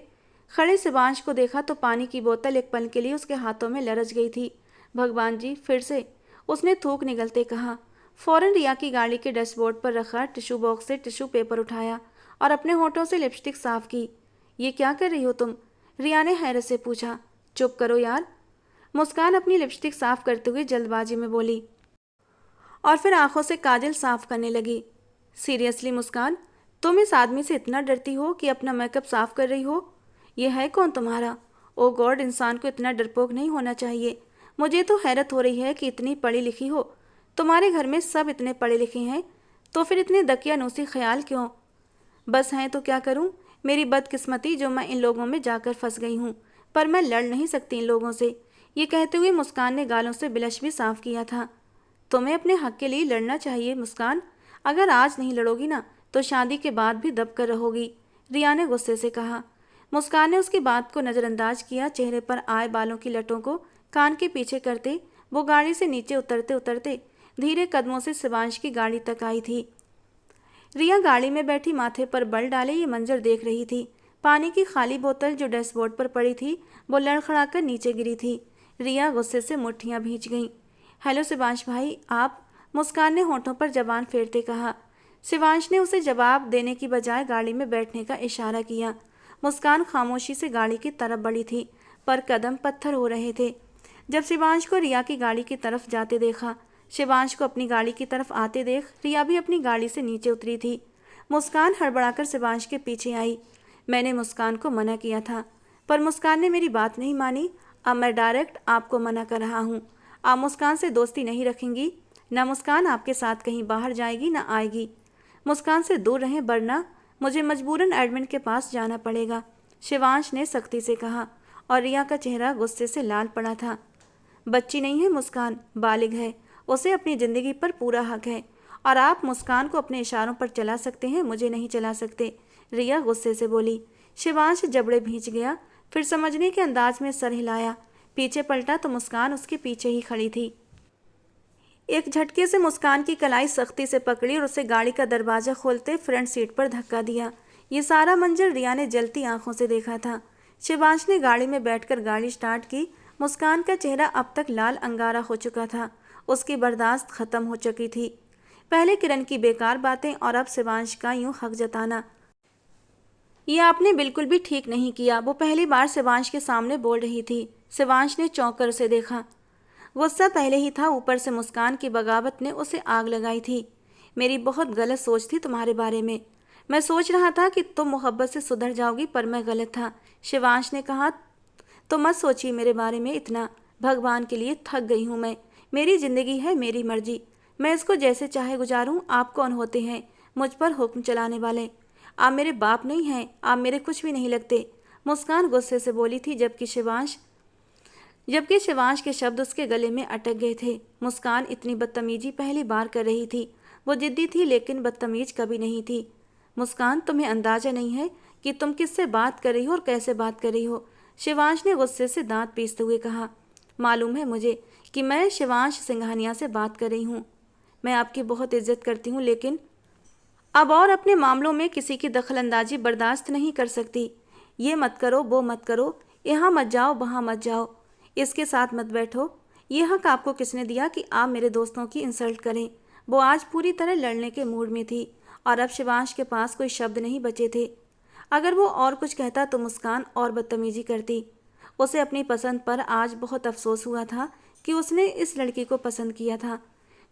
खड़े शिवांश को देखा तो पानी की बोतल एक पल के लिए उसके हाथों में लरच गई थी। भगवान जी, फिर से, उसने थूक निगलते कहा। फौरन रिया की गाड़ी के डैशबोर्ड पर रखा टिश्यू बॉक्स से टिश्यू पेपर उठाया और अपने होठों से लिपस्टिक साफ की। ये क्या कर रही हो तुम? रिया ने हैरत से पूछा। चुप करो यार, मुस्कान अपनी लिपस्टिक साफ करते हुए जल्दबाजी में बोली और फिर आंखों से काजल साफ करने लगी। सीरियसली मुस्कान, तुम इस आदमी से इतना डरती हो कि अपना मेकअप साफ कर रही हो? ये है कौन तुम्हारा? ओ गॉड, इंसान को इतना डरपोक नहीं होना चाहिए। मुझे तो हैरत हो रही है कि इतनी पढ़ी लिखी हो। तुम्हारे घर में सब इतने पढ़े लिखे हैं, तो फिर इतने दकियानूसी ख्याल क्यों? बस हैं तो क्या करूं? मेरी बदकिस्मती जो मैं इन लोगों में जाकर फंस गई हूं, पर मैं लड़ नहीं सकती इन लोगों से। ये कहते हुए मुस्कान ने गालों से ब्लश भी साफ किया था। तुम्हें अपने हक के लिए लड़ना चाहिए मुस्कान। अगर आज नहीं लड़ोगी ना तो शादी के बाद भी दब कर रहोगी, रिया ने गुस्से से कहा। मुस्कान ने उसकी बात को नज़रअंदाज किया। चेहरे पर आए बालों की लटों को कान के पीछे करते वो गाड़ी से नीचे उतरते उतरते धीरे कदमों से शिवांश की गाड़ी तक आई थी। रिया गाड़ी में बैठी माथे पर बल डाले ये मंजर देख रही थी। पानी की खाली बोतल जो डैशबोर्ड पर पड़ी थी वो लड़खड़ाकर नीचे गिरी थी। रिया गुस्से से मुट्ठियां भींच गईं। हेलो शिवांश भाई, आप? मुस्कान ने होंठों पर जबान फेरते कहा। शिवांश ने उसे जवाब देने की बजाय गाड़ी में बैठने का इशारा किया। मुस्कान खामोशी से गाड़ी की तरफ बढ़ी थी, पर कदम पत्थर हो रहे थे। जब शिवांश को रिया की गाड़ी की तरफ जाते देखा, शिवांश को अपनी गाड़ी की तरफ आते देख रिया भी अपनी गाड़ी से नीचे उतरी थी। मुस्कान हड़बड़ाकर शिवांश के पीछे आई। मैंने मुस्कान को मना किया था, पर मुस्कान ने मेरी बात नहीं मानी। अब मैं डायरेक्ट आपको मना कर रहा हूँ। आप मुस्कान से दोस्ती नहीं रखेंगी। ना मुस्कान आपके साथ कहीं बाहर जाएगी ना आएगी। मुस्कान से दूर रहें, वरना मुझे मजबूरन एडमिन के पास जाना पड़ेगा, शिवांश ने सख्ती से कहा। और रिया का चेहरा गुस्से से लाल पड़ा था। बच्ची नहीं है मुस्कान, बालिग है। उसे अपनी ज़िंदगी पर पूरा हक है, और आप मुस्कान को अपने इशारों पर चला सकते हैं, मुझे नहीं चला सकते, रिया गुस्से से बोली। शिवांश जबड़े भींच गया, फिर समझने के अंदाज में सर हिलाया। पीछे पलटा तो मुस्कान उसके पीछे ही खड़ी थी। एक झटके से मुस्कान की कलाई सख्ती से पकड़ी और उसे गाड़ी का दरवाज़ा खोलते फ्रंट सीट पर धक्का दिया। ये सारा मंजर रिया ने जलती आंखों से देखा था। शिवांश ने गाड़ी में बैठकर गाड़ी स्टार्ट की। मुस्कान का चेहरा अब तक लाल अंगारा हो चुका था। उसकी बर्दाश्त खत्म हो चुकी थी। पहले किरण की बेकार बातें और अब शिवांश का यूं हक जताना, ये आपने बिल्कुल भी ठीक नहीं किया। वो पहली बार शिवांश के सामने बोल रही थी। शिवांश ने चौंक कर उसे देखा। गुस्सा पहले ही था, ऊपर से मुस्कान की बगावत ने उसे आग लगाई थी। मेरी बहुत गलत सोच थी तुम्हारे बारे में। मैं सोच रहा था कि तुम मोहब्बत से सुधर जाओगी, पर मैं गलत था, शिवांश ने कहा। तो मत सोचिए मेरे बारे में इतना। भगवान के लिए थक गई हूँ मैं। मेरी ज़िंदगी है, मेरी मर्जी, मैं इसको जैसे चाहे गुजारूं। आप कौन होते हैं मुझ पर हुक्म चलाने वाले? आप मेरे बाप नहीं हैं, आप मेरे कुछ भी नहीं लगते, मुस्कान गुस्से से बोली थी, जबकि शिवांश के शब्द उसके गले में अटक गए थे। मुस्कान इतनी बदतमीजी पहली बार कर रही थी। वो जिद्दी थी लेकिन बदतमीज कभी नहीं थी। मुस्कान, तुम्हें अंदाजा नहीं है कि तुम किससे बात कर रही हो और कैसे बात कर रही हो, शिवांश ने गुस्से से दांत पीसते हुए कहा। मालूम है मुझे कि मैं शिवांश सिंघानिया से बात कर रही हूँ। मैं आपकी बहुत इज्जत करती हूँ, लेकिन अब और अपने मामलों में किसी की दखलंदाजी बर्दाश्त नहीं कर सकती। ये मत करो, वो मत करो, यहाँ मत जाओ, वहाँ मत जाओ, इसके साथ मत बैठो। ये हक आपको किसने दिया कि आप मेरे दोस्तों की इंसल्ट करें? वो आज पूरी तरह लड़ने के मूड में थी और अब शिवांश के पास कोई शब्द नहीं बचे थे। अगर वो और कुछ कहता तो मुस्कान और बदतमीजी करती। उसे अपनी पसंद पर आज बहुत अफसोस हुआ था कि उसने इस लड़की को पसंद किया था।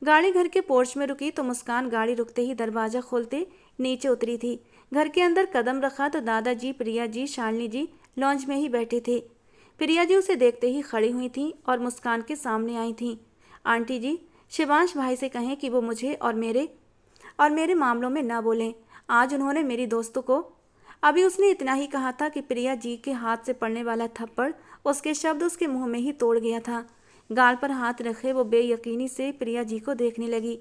गाड़ी घर के पोर्च में रुकी तो मुस्कान गाड़ी रुकते ही दरवाज़ा खोलते नीचे उतरी थी। घर के अंदर कदम रखा तो दादाजी, प्रिया जी, शालिनी जी लॉन्ज में ही बैठे थे। प्रिया जी उसे देखते ही खड़ी हुई थीं और मुस्कान के सामने आई थीं। आंटी जी, शिवांश भाई से कहें कि वो मुझे और मेरे मामलों में ना बोलें। आज उन्होंने मेरी दोस्तों को, अभी उसने इतना ही कहा था कि प्रिया जी के हाथ से पड़ने वाला थप्पड़ उसके शब्द उसके मुंह में ही तोड़ गया था। गाल पर हाथ रखे वो बेयकीनी से प्रिया जी को देखने लगी।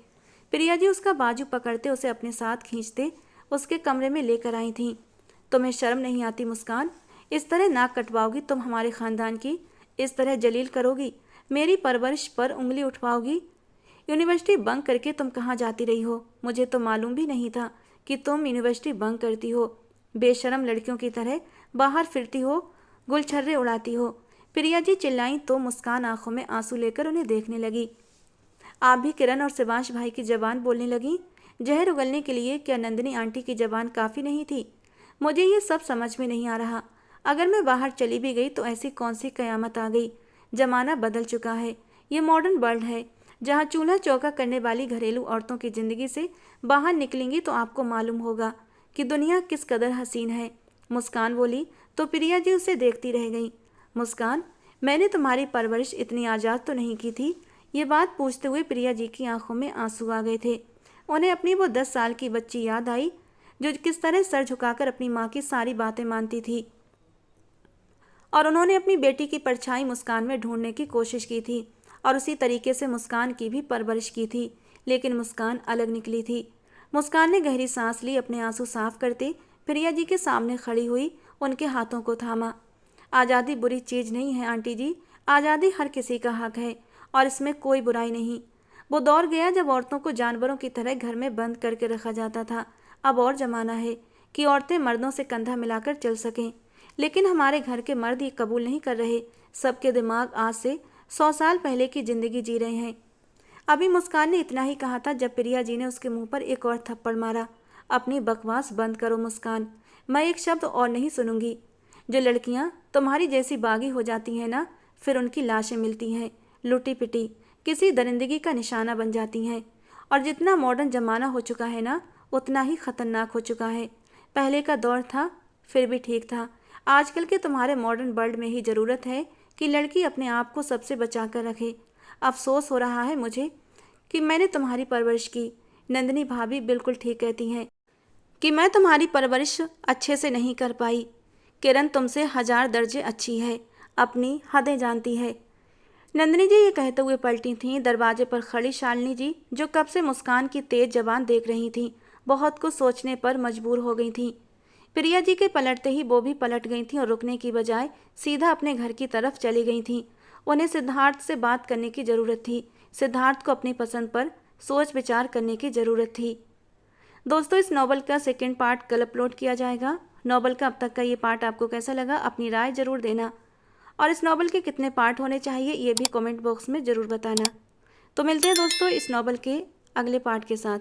प्रिया जी उसका बाजू पकड़ते उसे अपने साथ खींचते उसके कमरे में लेकर आई थीं। तुम्हें शर्म नहीं आती मुस्कान? इस तरह नाक कटवाओगी तुम हमारे ख़ानदान की? इस तरह जलील करोगी? मेरी परवरिश पर उंगली उठवाओगी? यूनिवर्सिटी बंक करके तुम कहाँ जाती रही हो? मुझे तो मालूम भी नहीं था कि तुम यूनिवर्सिटी बंक करती हो। बेशरम लड़कियों की तरह बाहर फिरती हो, गुलछर्रे उड़ाती हो। प्रिया जी चिल्लाई तो मुस्कान आंखों में आंसू लेकर उन्हें देखने लगी। आप भी किरण और शिवांश भाई की जबान बोलने लगी। जहर उगलने के लिए क्या नंदिनी आंटी की जबान काफ़ी नहीं थी? मुझे ये सब समझ में नहीं आ रहा। अगर मैं बाहर चली भी गई तो ऐसी कौन सी कयामत आ गई? ज़माना बदल चुका है। ये मॉडर्न वर्ल्ड है जहाँ चूल्हा चौका करने वाली घरेलू औरतों की ज़िंदगी से बाहर निकलेंगी तो आपको मालूम होगा कि दुनिया किस कदर हसीन है, मुस्कान बोली तो प्रिया जी उसे देखती रह गई। मुस्कान, मैंने तुम्हारी परवरिश इतनी आज़ाद तो नहीं की थी। ये बात पूछते हुए प्रिया जी की आंखों में आंसू आ गए थे। उन्हें अपनी वो 10 साल की बच्ची याद आई जो किस तरह सर झुकाकर अपनी माँ की सारी बातें मानती थी, और उन्होंने अपनी बेटी की परछाई मुस्कान में ढूंढने की कोशिश की थी और उसी तरीके से मुस्कान की भी परवरिश की थी। लेकिन मुस्कान अलग निकली थी। मुस्कान ने गहरी सांस ली, अपने आंसू साफ करते प्रिया जी के सामने खड़ी हुई, उनके हाथों को थामा। आज़ादी बुरी चीज़ नहीं है आंटी जी, आज़ादी हर किसी का हक है और इसमें कोई बुराई नहीं। वो दौर गया जब औरतों को जानवरों की तरह घर में बंद करके रखा जाता था। अब और ज़माना है कि औरतें मर्दों से कंधा मिलाकर चल सकें, लेकिन हमारे घर के मर्द ये कबूल नहीं कर रहे। सबके दिमाग आज से 100 साल पहले की ज़िंदगी जी रहे हैं। अभी मुस्कान ने इतना ही कहा था जब प्रिया जी ने उसके मुंह पर एक और थप्पड़ मारा। अपनी बकवास बंद करो मुस्कान, मैं एक शब्द और नहीं सुनूंगी। जो लड़कियां तुम्हारी जैसी बागी हो जाती हैं ना, फिर उनकी लाशें मिलती हैं लुटी पिटी, किसी दरिंदगी का निशाना बन जाती हैं। और जितना मॉडर्न जमाना हो चुका है ना, उतना ही खतरनाक हो चुका है। पहले का दौर था फिर भी ठीक था। आजकल के तुम्हारे मॉडर्न वर्ल्ड में ही ज़रूरत है कि लड़की अपने आप को सबसे बचा कर रखे। अफसोस हो रहा है मुझे कि मैंने तुम्हारी परवरिश की। नंदिनी भाभी बिल्कुल ठीक कहती हैं कि मैं तुम्हारी परवरिश अच्छे से नहीं कर पाई। किरण तुमसे 1000 दर्जे अच्छी है, अपनी हदें जानती है। नंदिनी जी ये कहते हुए पलटी थीं। दरवाजे पर खड़ी शालिनी जी, जो कब से मुस्कान की तेज जबान देख रही थीं, बहुत कुछ सोचने पर मजबूर हो गई थीं। प्रिया जी के पलटते ही वो भी पलट गई थीं और रुकने की बजाय सीधा अपने घर की तरफ चली गई थीं। उन्हें सिद्धार्थ से बात करने की ज़रूरत थी। सिद्धार्थ को अपनी पसंद पर सोच विचार करने की ज़रूरत थी। दोस्तों, इस नॉवल का सेकंड पार्ट कल अपलोड किया जाएगा। नॉवल का अब तक का ये पार्ट आपको कैसा लगा, अपनी राय ज़रूर देना। और इस नॉवल के कितने पार्ट होने चाहिए ये भी कमेंट बॉक्स में ज़रूर बताना। तो मिलते हैं दोस्तों इस नॉवल के अगले पार्ट के साथ।